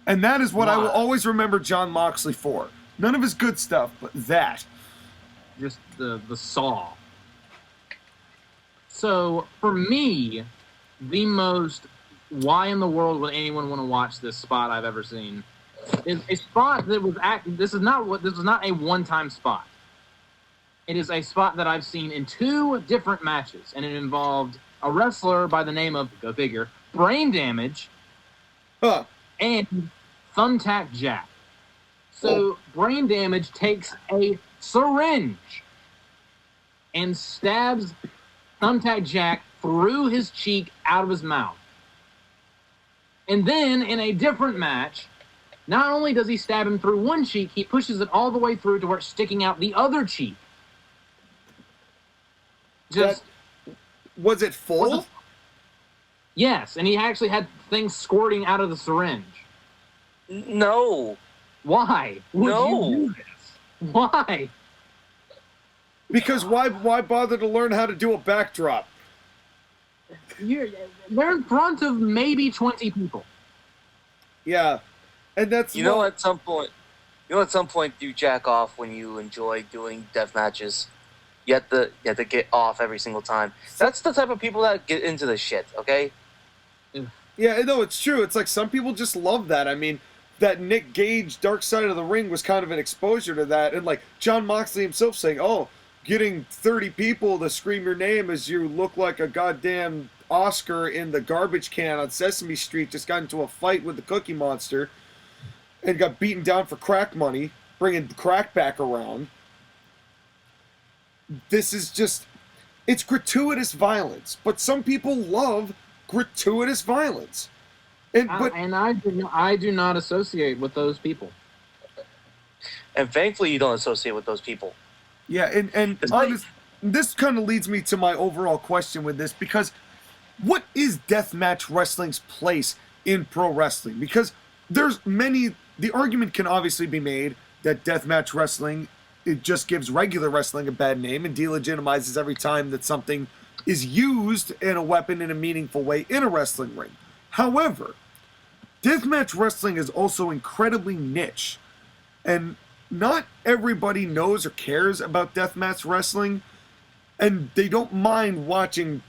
And that is what I will always remember Jon Moxley for. None of his good stuff, but that. Just the saw. So, for me, the most why in the world would anyone want to watch this spot I've ever seen is a spot that was this is not a one-time spot. It is a spot that I've seen in 2 different matches, and it involved a wrestler by the name of, go figure, Brain Damage, and Thumbtack Jack. So Brain Damage takes a syringe and stabs Thumbtack Jack through his cheek out of his mouth. And then, in a different match, not only does he stab him through one cheek, he pushes it all the way through to where it's sticking out the other cheek. Just... Was it full? Yes, and he actually had things squirting out of the syringe. No. Why would No. you do this? Why? Because why bother to learn how to do a backdrop? They're in front of maybe 20 people. Yeah, and that's At some point you jack off when you enjoy doing death matches. You have to get off every single time. That's the type of people that get into this shit. Okay. Yeah, no, it's true. It's like some people just love that. I mean, that Nick Gage Dark Side of the Ring was kind of an exposure to that, and like John Moxley himself saying, "Oh, getting 30 people to scream your name as you look like a goddamn Oscar in the garbage can on Sesame Street just got into a fight with the Cookie Monster and got beaten down for crack money, bringing crack back around." This is just, it's gratuitous violence, but some people love gratuitous violence. I do not associate with those people. And thankfully, you don't associate with those people. Yeah, and this kind of leads me to my overall question with this, because what is deathmatch wrestling's place in pro wrestling? Because there's the argument can obviously be made that deathmatch wrestling, it just gives regular wrestling a bad name and delegitimizes every time that something is used in a weapon in a meaningful way in a wrestling ring. However, deathmatch wrestling is also incredibly niche, and not everybody knows or cares about deathmatch wrestling, and they don't mind watching.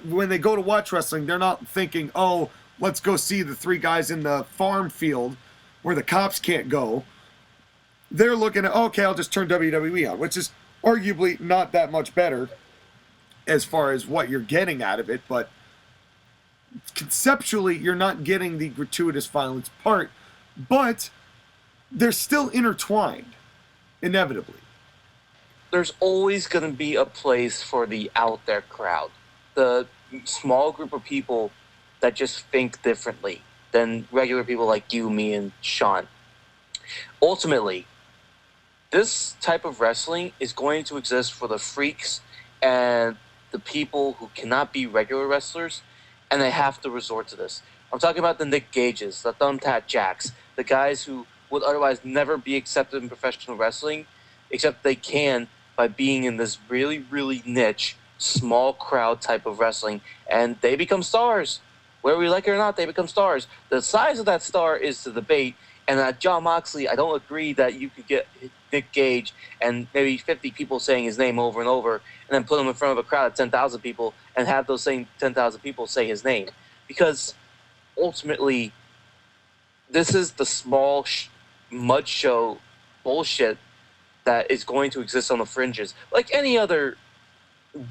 When they go to watch wrestling, they're not thinking, "Oh, let's go see the three guys in the farm field where the cops can't go." They're looking at, okay, I'll just turn WWE on, which is arguably not that much better as far as what you're getting out of it, but conceptually, you're not getting the gratuitous violence part, but they're still intertwined, inevitably. There's always going to be a place for the out there crowd, the small group of people that just think differently than regular people like you, me, and Shawn. Ultimately, this type of wrestling is going to exist for the freaks and the people who cannot be regular wrestlers, and they have to resort to this. I'm talking about the Nick Gages, the Thumbtack Jacks, the guys who would otherwise never be accepted in professional wrestling, except they can by being in this really, really niche, small crowd type of wrestling, and they become stars. Whether we like it or not, they become stars. The size of that star is the debate, and John Moxley, I don't agree that you could get Nick Gage and maybe 50 people saying his name over and over, and then put him in front of a crowd of 10,000 people and have those same 10,000 people say his name. Because ultimately, this is the small mud show bullshit that is going to exist on the fringes. Like any other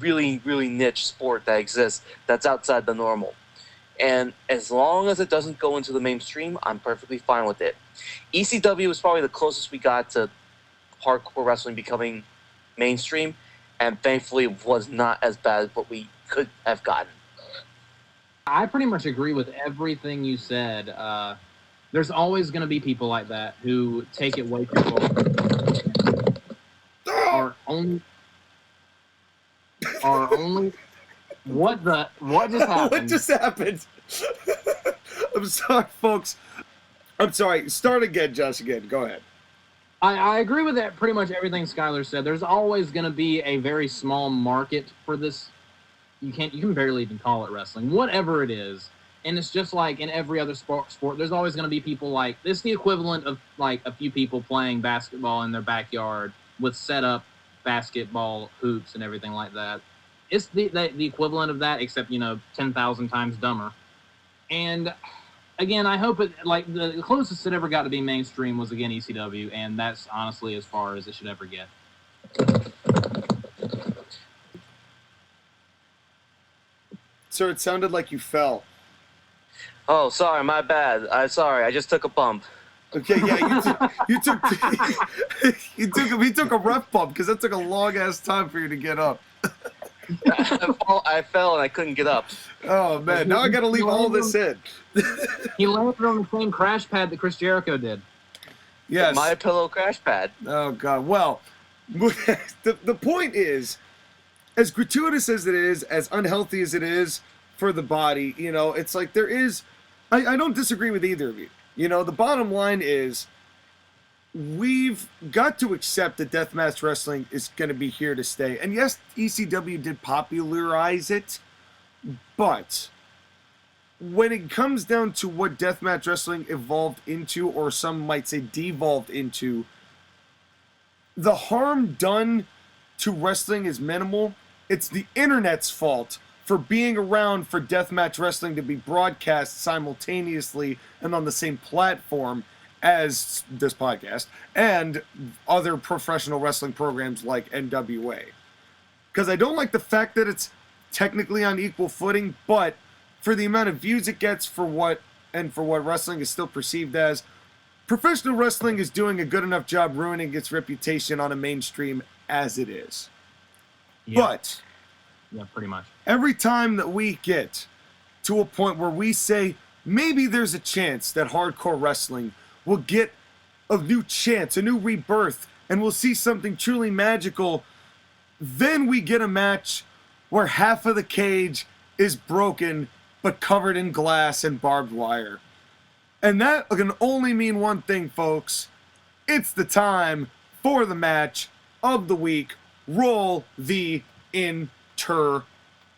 really, really niche sport that exists that's outside the normal. And as long as it doesn't go into the mainstream, I'm perfectly fine with it. ECW is probably the closest we got to hardcore wrestling becoming mainstream, and thankfully it was not as bad as what we could have gotten. I pretty much agree with everything you said. There's always going to be people like that who take it way too far. Are only what just happened? What just happened? I'm sorry, folks. I'm sorry. Start again, Josh. Again. Go ahead. I agree with that. Pretty much everything Skylar said. There's always going to be a very small market for this. You can barely even call it wrestling, whatever it is. And it's just like in every other sport. There's always going to be people like this. The equivalent of like a few people playing basketball in their backyard with set up basketball hoops and everything like that. It's the equivalent of that, except 10,000 times dumber. And again, I hope it like the closest it ever got to be mainstream was again ECW, and that's honestly as far as it should ever get. Sir, it sounded like you fell. Oh, sorry, my bad. Sorry, I just took a bump. Okay, yeah, you took he took a rough bump because that took a long ass time for you to get up. I fell and I couldn't get up. Oh man, now I gotta leave all this in. He landed on the same crash pad that Chris Jericho did. Yes. My pillow crash pad. Oh god. Well, the point is, as gratuitous as it is, as unhealthy as it is for the body, you know, it's like there is. I don't disagree with either of you. You know, the bottom line is, we've got to accept that deathmatch wrestling is going to be here to stay. And yes, ECW did popularize it, but when it comes down to what deathmatch wrestling evolved into, or some might say devolved into, the harm done to wrestling is minimal. It's the internet's fault for being around for deathmatch wrestling to be broadcast simultaneously and on the same platform as this podcast and other professional wrestling programs like NWA. Because I don't like the fact that it's technically on equal footing, but for the amount of views it gets for what wrestling is still perceived as, professional wrestling is doing a good enough job ruining its reputation on a mainstream as it is. Yeah. But Yeah, pretty much. every time that we get to a point where we say maybe there's a chance that hardcore wrestling will get a new chance, a new rebirth, and we'll see something truly magical, then we get a match where half of the cage is broken but covered in glass and barbed wire. And that can only mean one thing, folks. It's the time for the match of the week. Roll the intro.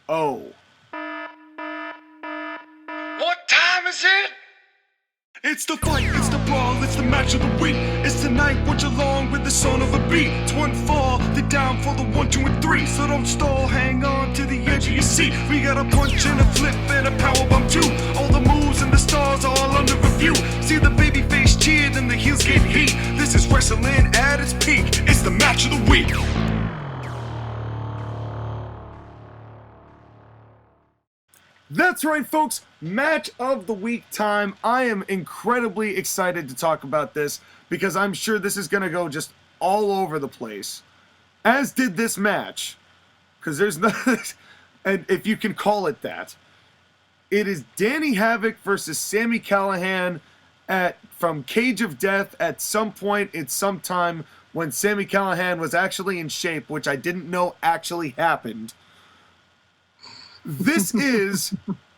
What time is it? It's the fight, it's the brawl, it's the match of the week. It's tonight, watch along with the son of a beat. It's one fall, the down for the 1, 2, and 3. So don't stall, hang on to the edge of your seat. We got a punch and a flip and a powerbomb too. All the moves and the stars are all under review. See the baby face cheer, then the heels get heat. This is wrestling at its peak. It's the match of the week. That's right, folks. Match of the week time. I am incredibly excited to talk about this because I'm sure this is going to go just all over the place. As did this match. Because there's no... and if you can call it that. It is Danny Havoc versus Sami Callihan from Cage of Death at some point in some time when Sami Callihan was actually in shape, which I didn't know actually happened. This is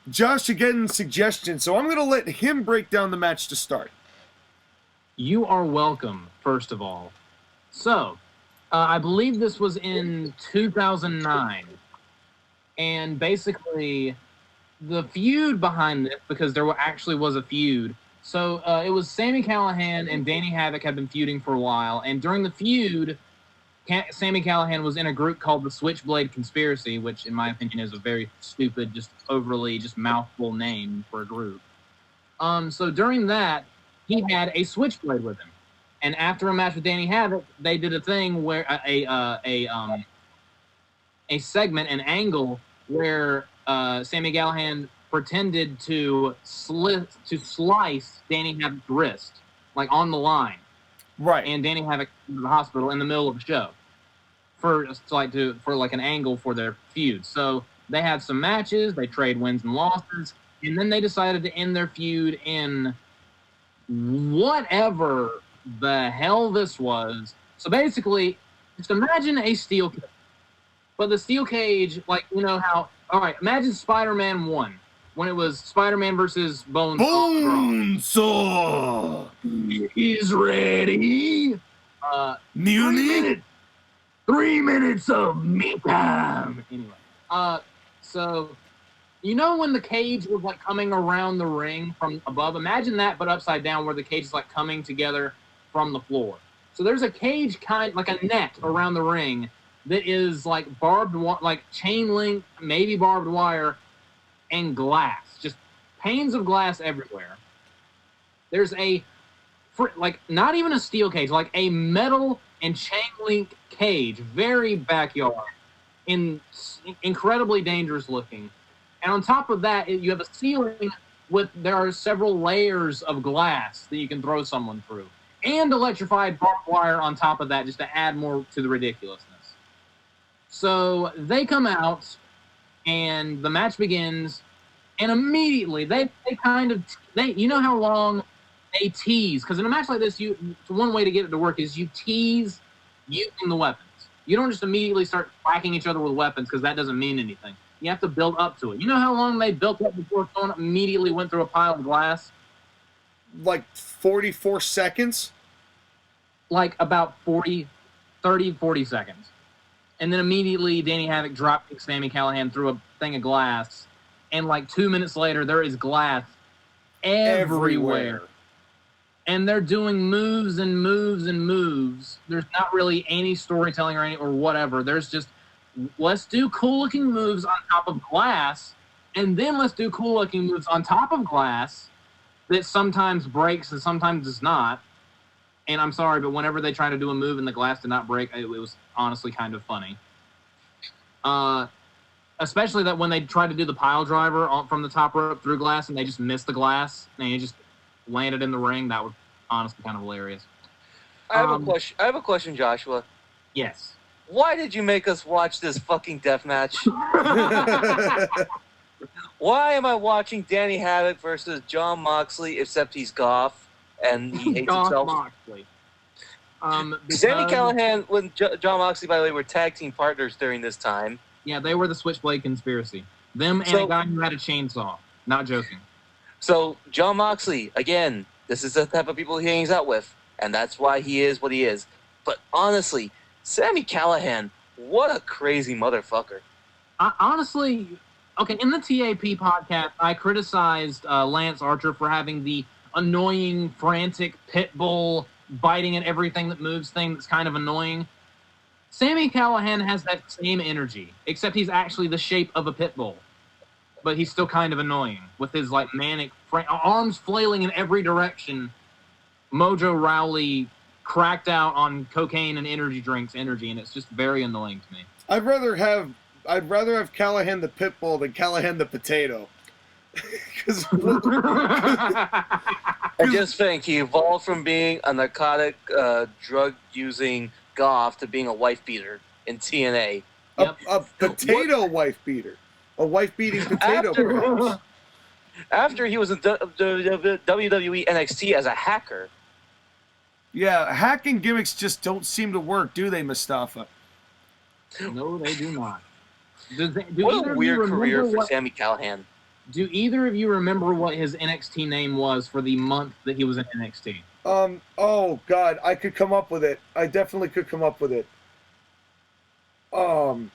JoshAgeddon's suggestion, so I'm going to let him break down the match to start. You are welcome, first of all. So, I believe this was in 2009. And basically, the feud behind this, because there actually was a feud. So, it was Sami Callihan and Danny Havoc had been feuding for a while. And during the feud, Sami Callihan was in a group called the Switchblade Conspiracy, which in my opinion is a very stupid, just overly just mouthful name for a group. So during that, he had a switchblade with him. And after a match with Danny Havoc, they did a thing where a segment, an angle where Sami Callihan pretended to slice Danny Havoc's wrist, like on the line. Right. And Danny Havoc in the hospital in the middle of the show for an angle for their feud. So they had some matches, they trade wins and losses, and then they decided to end their feud in whatever the hell this was. So basically, just imagine a steel cage. But the steel cage, like, you know how, all right, imagine Spider-Man 1. When it was Spider-Man versus Bonesaw! He's ready. 3 minutes of me time. Anyway, so you know when the cage was like coming around the ring from above? Imagine that, but upside down, where the cage is like coming together from the floor. So there's a cage like a net around the ring that is like like chain link, maybe barbed wire, and glass, just panes of glass everywhere. There's not even a steel cage, like a metal and chain link cage, very backyard, incredibly dangerous looking. And on top of that, you have a ceiling there are several layers of glass that you can throw someone through, and electrified barbed wire on top of that, just to add more to the ridiculousness. So they come out, and the match begins, and immediately they you know how long they tease, because in a match like this, one way to get it to work is you tease using the weapons. You don't just immediately start whacking each other with weapons, because that doesn't mean anything. You have to build up to it. You know how long they built up before someone immediately went through a pile of glass? Like 44 seconds? Like about 40 seconds. And then immediately Danny Havoc dropped Sami Callihan through a thing of glass. And like 2 minutes later, there is glass everywhere. And they're doing moves and moves and moves. There's not really any storytelling or whatever. There's just, let's do cool-looking moves on top of glass, and then let's do cool-looking moves on top of glass that sometimes breaks and sometimes does not. And I'm sorry, but whenever they try to do a move and the glass did not break, it was honestly kind of funny. Especially that when they tried to do the pile driver from the top rope through glass and they just missed the glass and it just landed in the ring, that was honestly kind of hilarious. I have a question, Joshua. Yes. Why did you make us watch this fucking death match? Why am I watching Danny Havoc versus Jon Moxley, except he's goth and he hates himself? Moxley. Sami Callihan and Jon Moxley, by the way, were tag team partners during this time. Yeah, they were the Switchblade Conspiracy. Them and a guy who had a chainsaw. Not joking. So, Jon Moxley, again, this is the type of people he hangs out with, and that's why he is what he is. But honestly, Sami Callihan, what a crazy motherfucker. Honestly, okay, in the TAP podcast, I criticized Lance Archer for having the annoying, frantic pit bull biting at everything that moves thing that's kind of annoying. Sami Callihan has that same energy, except he's actually the shape of a pit bull. But he's still kind of annoying with his like manic arms flailing in every direction. Mojo Rawley cracked out on cocaine and energy drinks, and it's just very annoying to me. I'd rather have Callihan the pit bull than Callihan the potato. I just think he evolved from being a narcotic, drug-using goth to being a wife beater in TNA. Yep. A potato wife beater. A wife-beating potato. After he was in WWE NXT as a hacker. Yeah, hacking gimmicks just don't seem to work, do they, Mustafa? No, they do not. What a weird career for Sami Callihan. Do either of you remember what his NXT name was for the month that he was in NXT? Oh, God, I could come up with it. I definitely could come up with it. Let's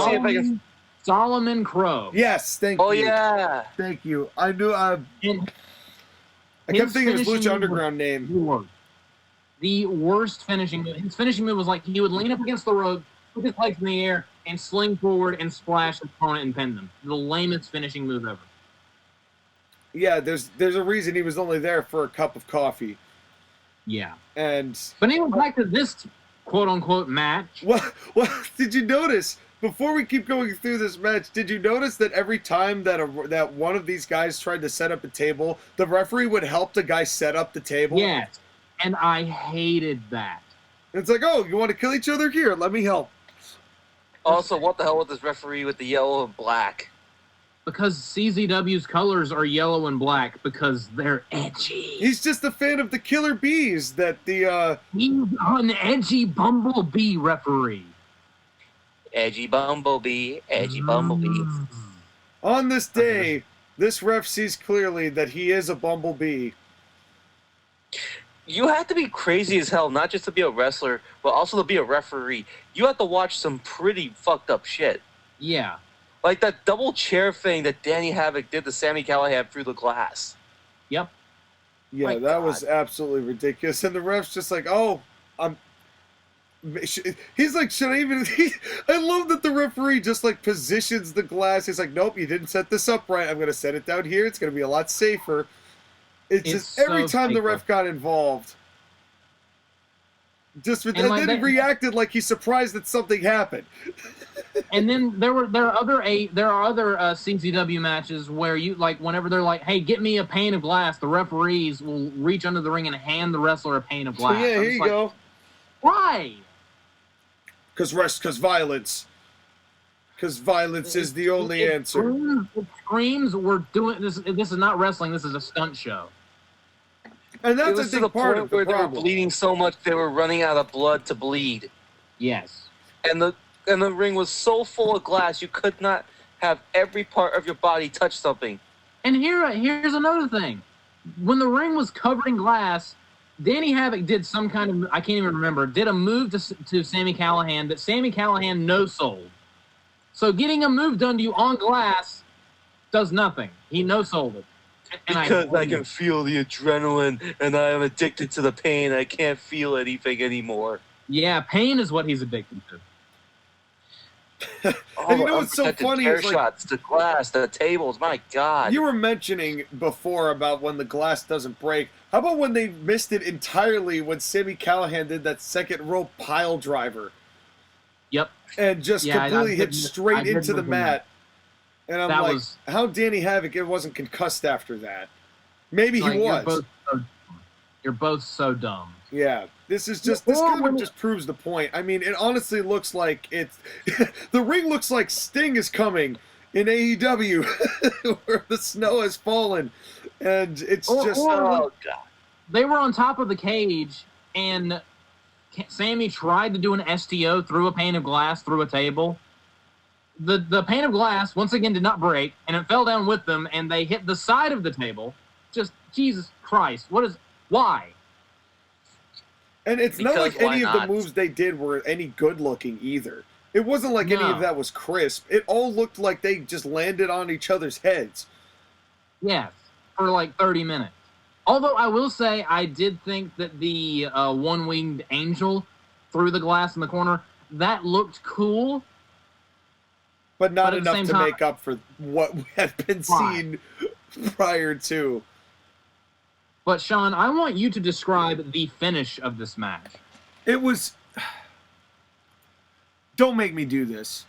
see if I can... Solomon Crow. Yes, thank you. Oh, yeah. Thank you. I knew, I kept thinking of his Lucha Underground name. The worst finishing move. His finishing move was like he would lean up against the rope, put his legs in the air, and sling forward and splash his opponent and pin them. The lamest finishing move ever. Yeah, there's a reason he was only there for a cup of coffee. Yeah. But anyway, back to this quote-unquote match. Well, did you notice, before we keep going through this match, did you notice that every time that one of these guys tried to set up a table, the referee would help the guy set up the table? Yes, and I hated that. It's like, oh, you want to kill each other? Here, let me help. Also, what the hell with this referee with the yellow and black? Because CZW's colors are yellow and black because they're edgy. He's just a fan of the Killer Bees that the... He's an edgy bumblebee referee. Edgy bumblebee, edgy bumblebee. On this day, this ref sees clearly that he is a bumblebee. You have to be crazy as hell, not just to be a wrestler, but also to be a referee. You have to watch some pretty fucked up shit. Yeah. Like that double chair thing that Danny Havoc did to Sami Callihan through the glass. Yep. Yeah, that was absolutely ridiculous. And the ref's just like, oh, he's like, should I even... I love that the referee just like positions the glass. He's like, nope, you didn't set this up right. I'm going to set it down here. It's going to be a lot safer. It's just every time the ref got involved, and then reacted like he's surprised that something happened. And then there are other CZW matches where you like whenever they're like, "Hey, get me a pane of glass," the referees will reach under the ring and hand the wrestler a pane of glass. Yeah, here you go. Why? Because violence. Because violence is the only answer. It screams we're doing this. This is not wrestling. This is a stunt show. And It that's was a to the big part point of the where they were problem. bleeding so much they were running out of blood to bleed. Yes. And the ring was so full of glass you could not have every part of your body touch something. And here's another thing. When the ring was covered in glass, Danny Havoc did some kind of, I can't even remember, did a move to Sami Callihan that Sami Callihan no-sold. So getting a move done to you on glass does nothing. He no-sold it. And Because I can feel the adrenaline and I am addicted to the pain. I can't feel anything anymore. Yeah, pain is what he's addicted to. And you know what's so funny Air is, like, shots, the glass, the tables, my God. you were mentioning before about when the glass doesn't break. How about when they missed it entirely when Sami Callihan did that second rope pile driver Yep. and just Yeah, completely I hit did- straight I did into the remember mat? And I'm That like, was- how Danny Havoc it wasn't concussed after that? Maybe Like, he was. You're both so dumb. Yeah, this Or kind when of it- just proves the point. I mean, it honestly looks like it's the ring looks like Sting is coming in AEW, where the snow has fallen, and it's just Oh, God. They were on top of the cage, and Sammy tried to do an STO through a pane of glass through a table. The pane of glass once again did not break, and it fell down with them, and they hit the side of the table. Just Jesus Christ! Why? and it's not Because like why any of the not? moves they did were any good looking either. It wasn't like any No. of that was crisp. It all looked like they just landed on each other's heads. Yes, for like 30 minutes. Although I will say I did think that the one-winged angel through the glass in the corner, that looked cool. But not But at the enough same to time- make up for what had been Why? seen prior to. But Sean, I want you to describe the finish of this match. It was. Don't make me do this.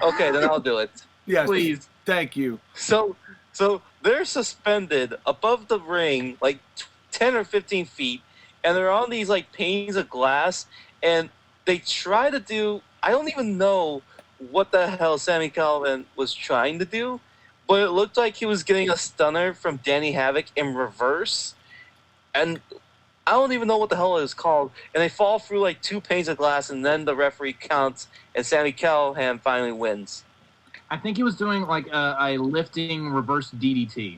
Okay, then I'll do it. Yes, Please. Thank you. So they're suspended above the ring, like 10 or 15 feet, and they're on these like panes of glass, and they try to do. I don't even know what the hell Sami Callihan was trying to do, but it looked like he was getting a stunner from Danny Havoc in reverse, and I don't even know what the hell it is called. And they fall through like 2 panes of glass, and then the referee counts, and Sami Callihan finally wins. I think he was doing like a lifting reverse DDT.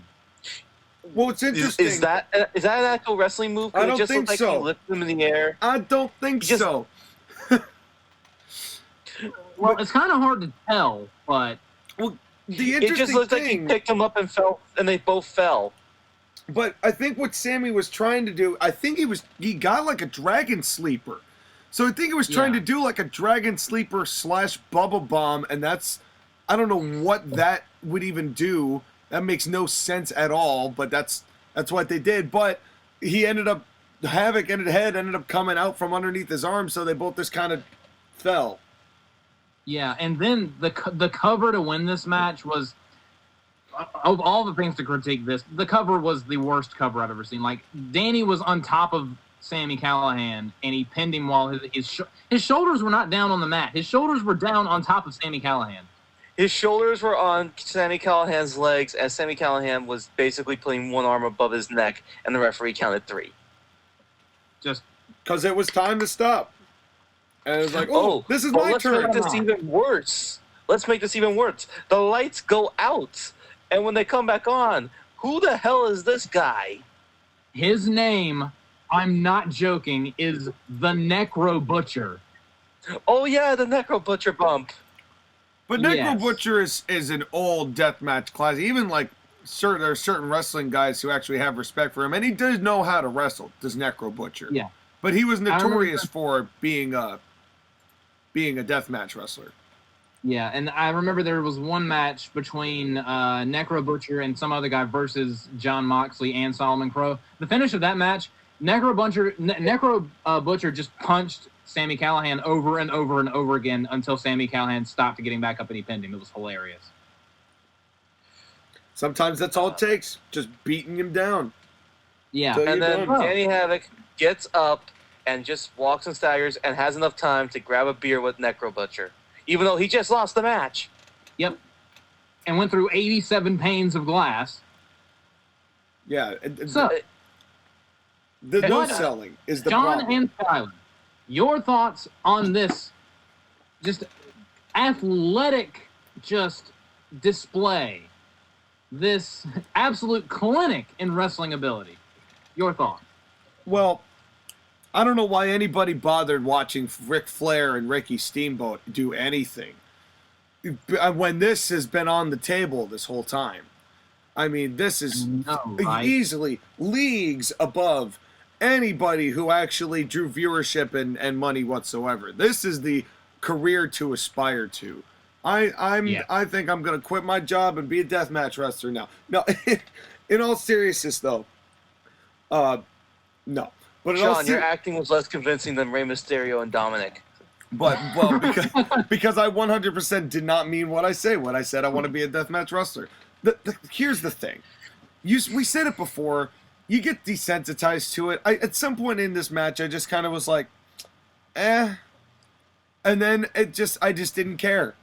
Well, it's interesting. Is that an actual wrestling move? 'Cause I don't it just think looked like so. he lifted him in the air. I don't think Just- so. Well, it's kind of hard to tell, but The It interesting just looked like he thing, picked him up and fell, and they both fell. but I think what Sammy was trying to do, I think he got like a dragon sleeper. So I think he was trying Yeah. to do like a dragon sleeper / Bubba Bomb, and that's, I don't know what that would even do. That makes no sense at all, but that's what they did. But he ended up, Havoc ended up coming out from underneath his arm, so they both just kind of fell. yeah. And then the cover to win this match was, of all the things to critique this, the cover was the worst cover I've ever seen. Like, Danny was on top of Sami Callihan, and he pinned him while his shoulders were not down on the mat. His shoulders were down on top of Sami Callihan. His shoulders were on Sami Callihan's legs, as Sami Callihan was basically putting one arm above his neck, and the referee counted 3. Just Because it was time to stop. And it was like, this is but my let's turn. make this even worse. The lights go out, and when they come back on, who the hell is this guy? his name, I'm not joking, is the Necro Butcher. Oh yeah, the Necro Butcher bump. But Necro Yes. Butcher is an old deathmatch class. Even like there are certain wrestling guys who actually have respect for him, and he does know how to wrestle. Does Necro Butcher? Yeah. But he was notorious remember- for being a deathmatch wrestler. Yeah, and I remember there was one match between Necro Butcher and some other guy versus John Moxley and Solomon Crowe. The finish of that match, Necro Butcher just punched Sami Callihan over and over and over again until Sami Callihan stopped getting back up and he pinned him. It was hilarious. Sometimes that's all it takes, just beating him down. Yeah. So And you're then done. Danny Havoc gets up and just walks and staggers and has enough time to grab a beer with Necro Butcher, even though he just lost the match. Yep. And went through 87 panes of glass. Yeah. So, the no selling is the John problem. and Skyler, your thoughts on this just athletic display, this absolute clinic in wrestling ability. Your thoughts? Well, I don't know why anybody bothered watching Ric Flair and Ricky Steamboat do anything when this has been on the table this whole time. I mean, this is easily leagues above anybody who actually drew viewership and money whatsoever. This is the career to aspire to. I think I'm gonna quit my job and be a deathmatch wrestler now. No, in all seriousness though, no. But Shawn, your acting was less convincing than Rey Mysterio and Dominic. But because I 100% did not mean what I say. When I said I want to be a deathmatch wrestler. Here's the thing. We said it before. You get desensitized to it. At some point in this match, I just kind of was like, eh. And then I just didn't care.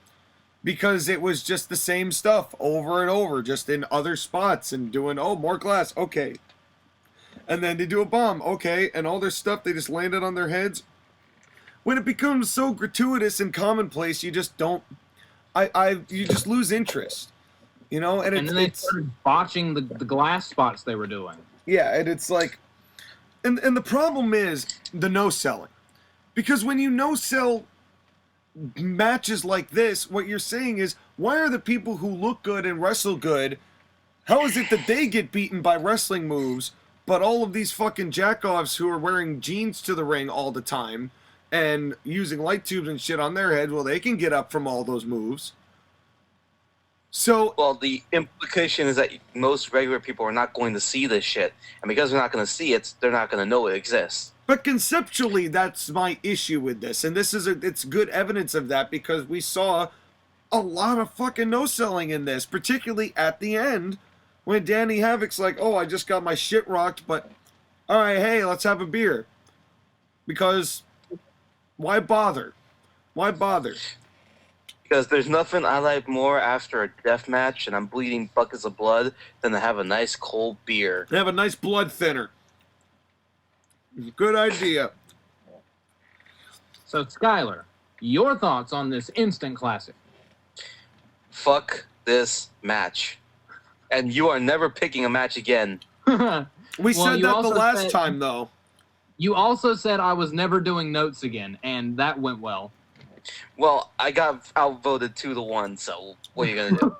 Because it was just the same stuff over and over, just in other spots and doing, more glass, okay. And then they do a bomb, okay, and all their stuff, they just landed on their heads. When it becomes so gratuitous and commonplace, you just don't, you just lose interest, you know? And then they started botching the glass spots they were doing. Yeah, and it's like, and the problem is the no-selling. Because when you no-sell matches like this, what you're saying is, why are the people who look good and wrestle good, how is it that they get beaten by wrestling moves, but all of these fucking jackoffs who are wearing jeans to the ring all the time and using light tubes and shit on their head, well, they can get up from all those moves. So, well, the implication is that most regular people are not going to see this shit, and because they're not going to see it, they're not going to know it exists. But conceptually, that's my issue with this, and it's good evidence of that because we saw a lot of fucking no-selling in this, particularly at the end when Danny Havoc's like, oh, I just got my shit rocked, but all right, hey, let's have a beer. Because why bother? Why bother? Because there's nothing I like more after a death match and I'm bleeding buckets of blood than to have a nice cold beer. Have a nice blood thinner. Good idea. So, Skyler, your thoughts on this instant classic? Fuck this match. And you are never picking a match again. We said that the last time, though. You also said I was never doing notes again, and that went well. Well, I got outvoted 2-1, so what are you going to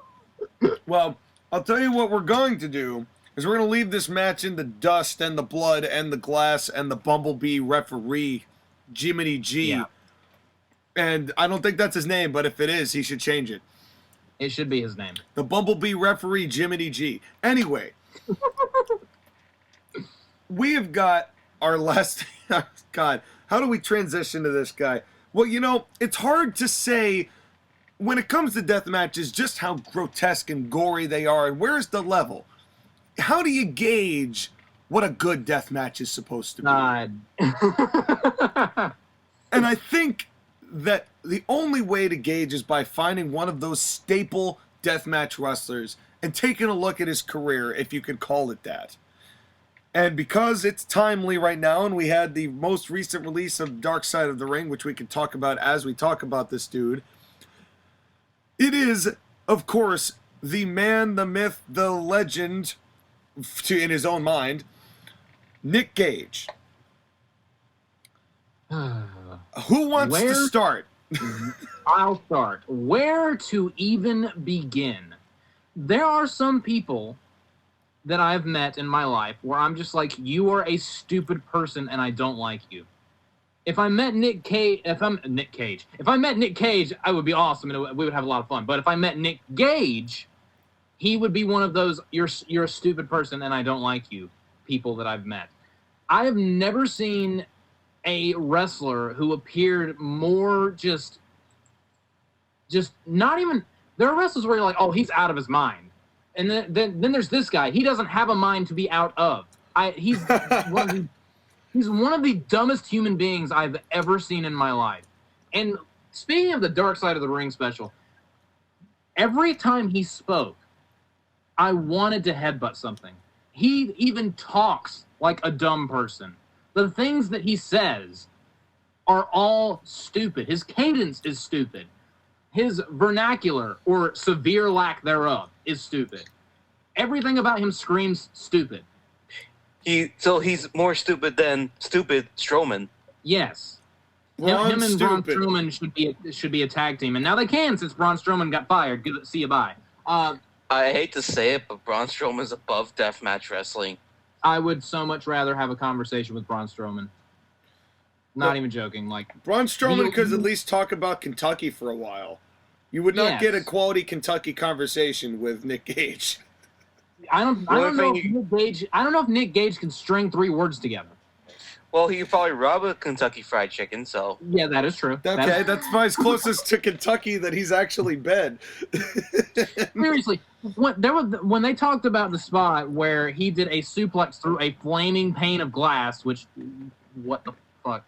do? Well, I'll tell you what we're going to do. Is we're going to leave this match in the dust and the blood and the glass and the Bumblebee referee, Jiminy G. Yeah. And I don't think that's his name, but if it is, he should change it. It should be his name. The Bumblebee referee, Jiminy G. Anyway, we have got our last... God, how do we transition to this guy? Well, you know, it's hard to say when it comes to death matches just how grotesque and gory they are and where's the level. How do you gauge what a good death match is supposed to be? And I think that the only way to gauge is by finding one of those staple deathmatch wrestlers and taking a look at his career, if you could call it that. And because it's timely right now, and we had the most recent release of Dark Side of the Ring, which we can talk about as we talk about this dude, it is, of course, the man, the myth, the legend, in his own mind, Nick Gage. Who wants to start? I'll start. Where to even begin? There are some people that I've met in my life where I'm just like, you are a stupid person and I don't like you. If I met Nick Cage, if I met Nick Cage, I would be awesome and we would have a lot of fun. But if I met Nick Gage, he would be one of those, you're a stupid person and I don't like you people that I've met. I have never seen a wrestler who appeared more just not even, there are wrestlers where you're like, oh, he's out of his mind. And then there's this guy. He doesn't have a mind to be out of. He's one of the He's one of the dumbest human beings I've ever seen in my life. And speaking of the Dark Side of the Ring special, every time he spoke, I wanted to headbutt something. He even talks like a dumb person. The things that he says are all stupid. His cadence is stupid. His vernacular, or severe lack thereof, is stupid. Everything about him screams stupid. So he's more stupid than stupid Strowman. Yes. Him and Braun Strowman should be a tag team, and now they can since Braun Strowman got fired. Good, see you, bye. I hate to say it, but Braun Strowman's above deathmatch wrestling. I would so much rather have a conversation with Braun Strowman. Not even joking. Like Braun Strowman could at least talk about Kentucky for a while. You would not get a quality Kentucky conversation with Nick Gage. I don't know if Nick Gage can string 3 words together. Well, he could probably rob a Kentucky Fried Chicken, so... Yeah, that is true. Okay, that's probably as closest to Kentucky that he's actually been. Seriously, when they talked about the spot where he did a suplex through a flaming pane of glass, which... What the fuck?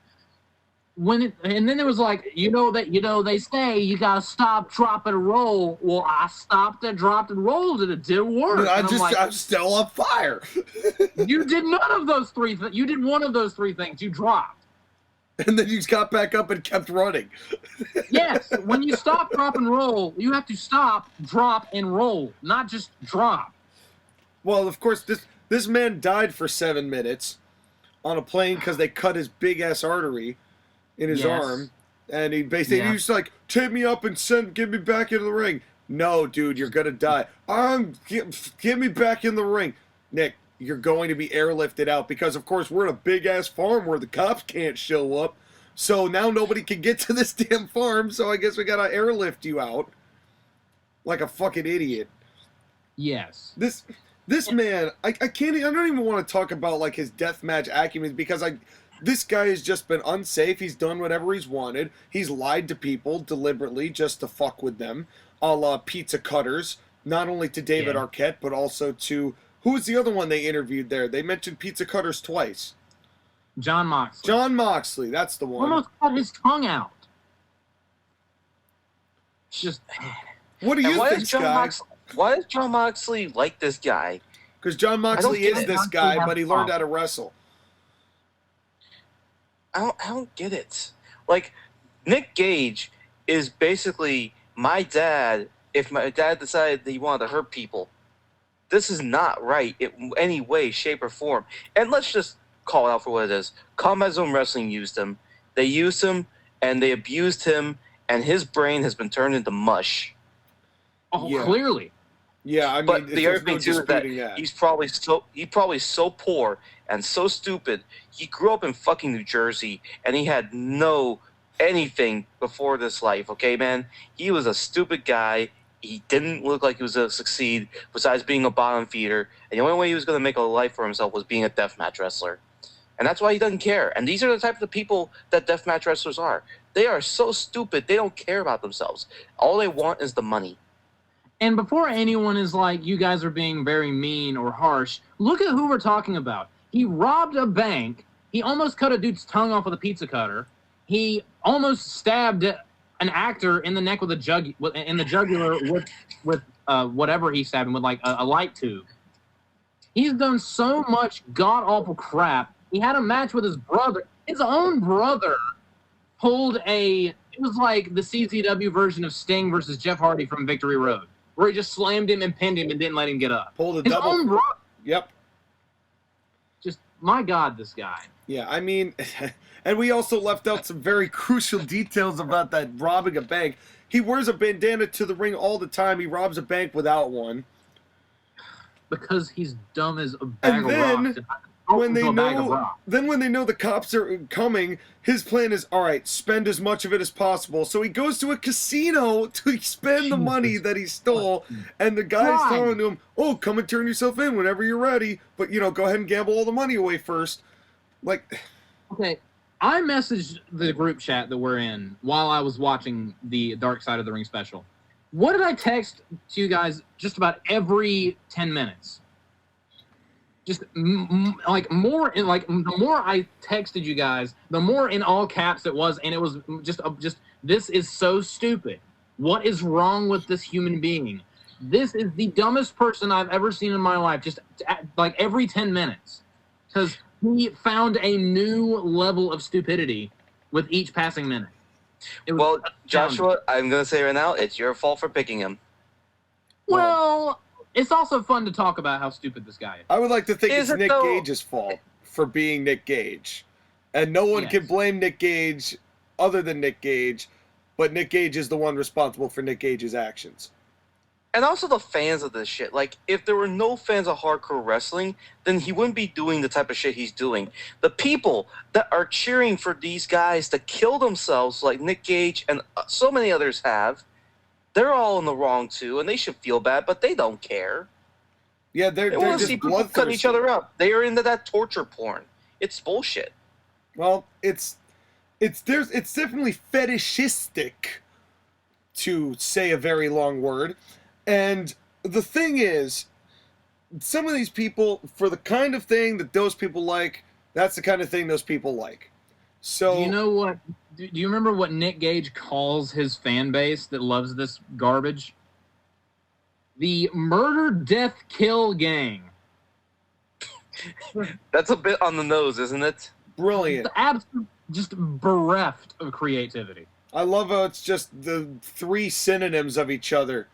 And then there was like, they say you gotta stop, drop, and roll. Well, I stopped and dropped and rolled, and it didn't work. I'm still on fire. You did none of those 3 things. You did one of those 3 things. You dropped. And then you just got back up and kept running. Yes, when you stop, drop, and roll, you have to stop, drop, and roll, not just drop. Well, of course, this man died for 7 minutes on a plane because they cut his big-ass artery in his arm, and he basically he was like, take me up and get me back into the ring. No, dude, you're gonna die. Get me back in the ring. Nick, you're going to be airlifted out because, of course, we're in a big-ass farm where the cops can't show up, so now nobody can get to this damn farm, so I guess we gotta airlift you out like a fucking idiot. Yes. This man, I don't even want to talk about, like, his deathmatch acumen because this guy has just been unsafe. He's done whatever he's wanted. He's lied to people deliberately just to fuck with them, a la Pizza Cutters, not only to David Arquette, but also to... Who was the other one they interviewed there? They mentioned Pizza Cutters twice. John Moxley. John Moxley, that's the one. Almost cut his tongue out. Just... What do you think, Sky? Why does John Moxley like this guy? Because John Moxley is this guy, but he learned how to wrestle. I don't get it. Like, Nick Gage is basically my dad if my dad decided that he wanted to hurt people. This is not right in any way, shape, or form. And let's just call it out for what it is. Combat Zone Wrestling used him. They used him, and they abused him, and his brain has been turned into mush. Oh, yeah. Clearly. Yeah, I mean, but the other thing too is that he's probably so poor and so stupid. He grew up in fucking New Jersey, and he had no anything before this life. Okay, man, he was a stupid guy. He didn't look like he was going to succeed, besides being a bottom feeder. And the only way he was going to make a life for himself was being a deathmatch wrestler, and that's why he doesn't care. And these are the type of people that deathmatch wrestlers are. They are so stupid. They don't care about themselves. All they want is the money. And before anyone is like, you guys are being very mean or harsh, look at who we're talking about. He robbed a bank. He almost cut a dude's tongue off with a pizza cutter. He almost stabbed an actor in the neck with a jugular with whatever he stabbed him with, like a light tube. He's done so much god-awful crap. He had a match with his brother. His own brother pulled it was like the CZW version of Sting versus Jeff Hardy from Victory Road, where he just slammed him and pinned him and didn't let him get up. Pulled a double. Own brother. Yep. Just, my God, this guy. Yeah, I mean, and we also left out some very crucial details about that robbing a bank. He wears a bandana to the ring all the time. He robs a bank without one. Because he's dumb as a bag of rocks. When they know the cops are coming, his plan is, all right, spend as much of it as possible. So he goes to a casino to spend the money that he stole, and the guy's telling him, oh, come and turn yourself in whenever you're ready, but, go ahead and gamble all the money away first. Like... Okay, I messaged the group chat that we're in while I was watching the Dark Side of the Ring special. What did I text to you guys just about every 10 minutes? just like more in like the more I texted you guys, the more in all caps it was, and it was just this is so stupid. What is wrong with this human being? This is the dumbest person I've ever seen in my life. Just like every 10 minutes, because he found a new level of stupidity with each passing minute. Well, Joshua, I'm gonna say right now, it's your fault for picking him. Well, it's also fun to talk about how stupid this guy is. I would like to think Is it's it Nick though? Gage's fault for being Nick Gage. And no one can Yes. blame Nick Gage other than Nick Gage, but Nick Gage is the one responsible for Nick Gage's actions. And also the fans of this shit. Like, if there were no fans of hardcore wrestling, then he wouldn't be doing the type of shit he's doing. The people that are cheering for these guys to kill themselves, like Nick Gage and so many others have, they're all in the wrong too, and they should feel bad, but they don't care. Yeah, They they're want to just see people cut each bloodthirsty. other up. They are into that torture porn. It's bullshit. Well, it's definitely fetishistic, to say a very long word. And the thing is, some of these people, for the kind of thing that those people like, that's the kind of thing those people like. So Do you know what? Do you remember what Nick Gage calls his fan base that loves this garbage? The Murder, Death, Kill Gang. That's a bit on the nose, isn't it? brilliant. Just bereft of creativity. I love how it's just the three synonyms of each other.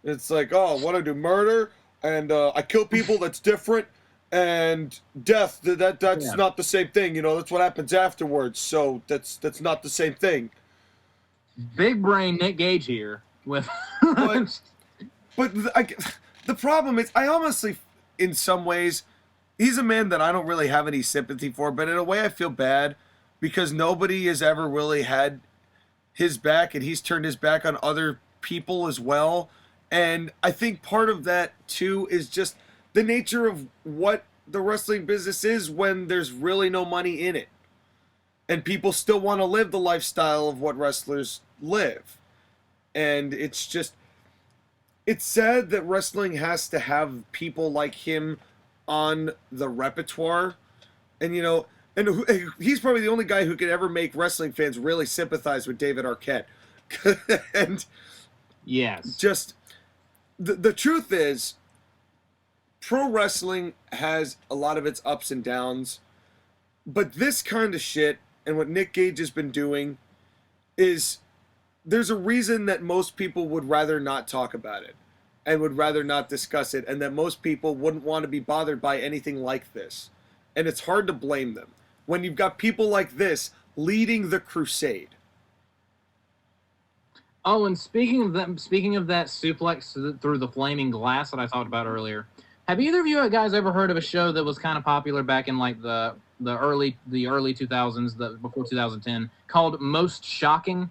It's like, oh, what I do, murder, and I kill people, that's different, and death, that's Yeah. not the same thing, you know, that's what happens afterwards, so that's not the same thing. Big brain Nick Gage here with But the problem is, I honestly, in some ways, he's a man that I don't really have any sympathy for, but in a way I feel bad, because nobody has ever really had his back, and he's turned his back on other people as well. And I think part of that, too, is just the nature of what the wrestling business is when there's really no money in it. And people still want to live the lifestyle of what wrestlers live. And it's just, it's sad that wrestling has to have people like him on the repertoire. And, you know, and he's probably the only guy who could ever make wrestling fans really sympathize with David Arquette. And yes. just, the truth is, pro wrestling has a lot of its ups and downs, but this kind of shit and what Nick Gage has been doing is, there's a reason that most people would rather not talk about it and would rather not discuss it, and that most people wouldn't want to be bothered by anything like this. And it's hard to blame them when you've got people like this leading the crusade. Oh, and speaking of that suplex through the flaming glass that I talked about earlier, have either of you guys ever heard of a show that was kind of popular back in like the early 2000s, before 2010, called Most Shocking?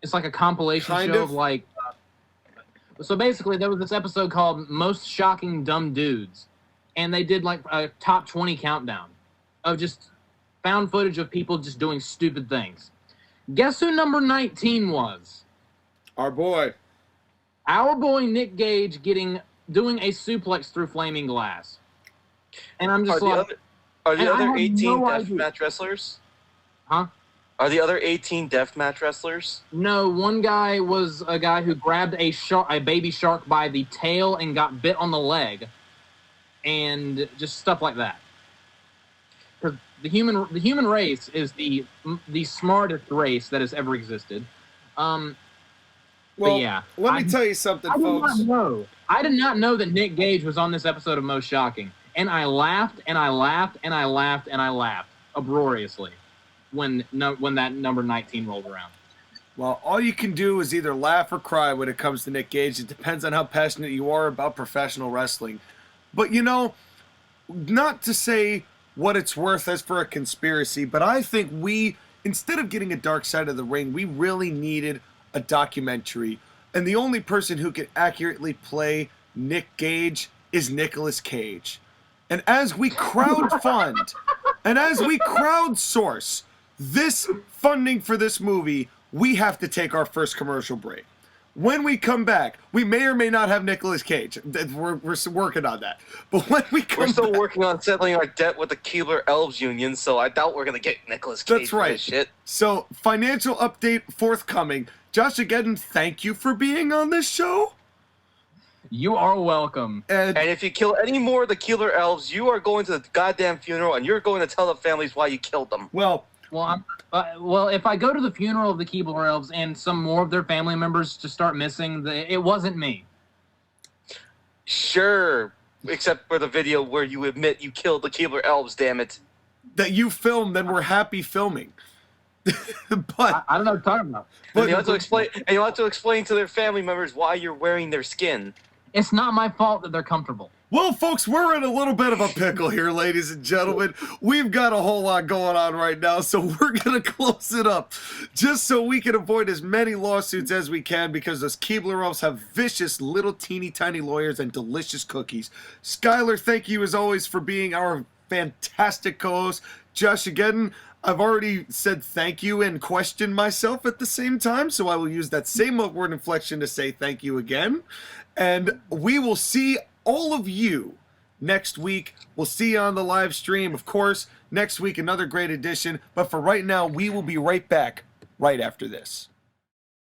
It's like a compilation Kind show of. of like. So basically, there was this episode called Most Shocking Dumb Dudes, and they did like a top 20 countdown of just found footage of people just doing stupid things. Guess who number 19 was? Our boy. Our boy Nick Gage doing a suplex through flaming glass. And I'm just Are the and I other have 18 no idea. deathmatch wrestlers? Huh? Are the other 18 deathmatch wrestlers? No, one guy was a guy who grabbed a baby shark by the tail and got bit on the leg, and just stuff like that. Because the human race is the smartest race that has ever existed. Well, But yeah, let me tell you something, folks. I did not know that Nick Gage was on this episode of Most Shocking, and I laughed and I laughed and I laughed and I laughed uproariously when that number 19 rolled around. Well, all you can do is either laugh or cry when it comes to Nick Gage. It depends on how passionate you are about professional wrestling. But, you know, not to say what it's worth as for a conspiracy, but I think instead of getting a Dark Side of the Ring, we really needed a documentary. And the only person who could accurately play Nick Gage is Nicolas Cage. And as we crowdfund and as we crowdsource this funding for this movie, we have to take our first commercial break. When we come back, we may or may not have Nicolas Cage. We're working on that. But when we come We're still back, working on settling our debt with the Keebler Elves Union, so I doubt we're gonna get Nicolas Cage that's for right. this shit. So, financial update forthcoming. JoshAgeddon, thank you for being on this show. You are welcome. And And if you kill any more of the Keebler Elves, you are going to the goddamn funeral, and you're going to tell the families why you killed them. well, Well, if I go to the funeral of the Keebler Elves and some more of their family members to start missing, it wasn't me. Sure, except for the video where you admit you killed the Keebler Elves, damn it. that you filmed, then we're happy filming. But I don't know what you're talking about. And you have to explain to their family members why you're wearing their skin. It's not my fault that they're comfortable. well, folks, we're in a little bit of a pickle here, ladies and gentlemen. We've got a whole lot going on right now, so we're going to close it up just so we can avoid as many lawsuits as we can because those Keebler Elves have vicious little teeny tiny lawyers and delicious cookies. Skylar, thank you as always for being our fantastic co-host. JoshAgeddon, I've already said thank you and questioned myself at the same time, so I will use that same upward inflection to say thank you again. And we will see all of you next week. We'll see you on the live stream. Of course, next week, another great edition. But for right now, we will be right back right after this.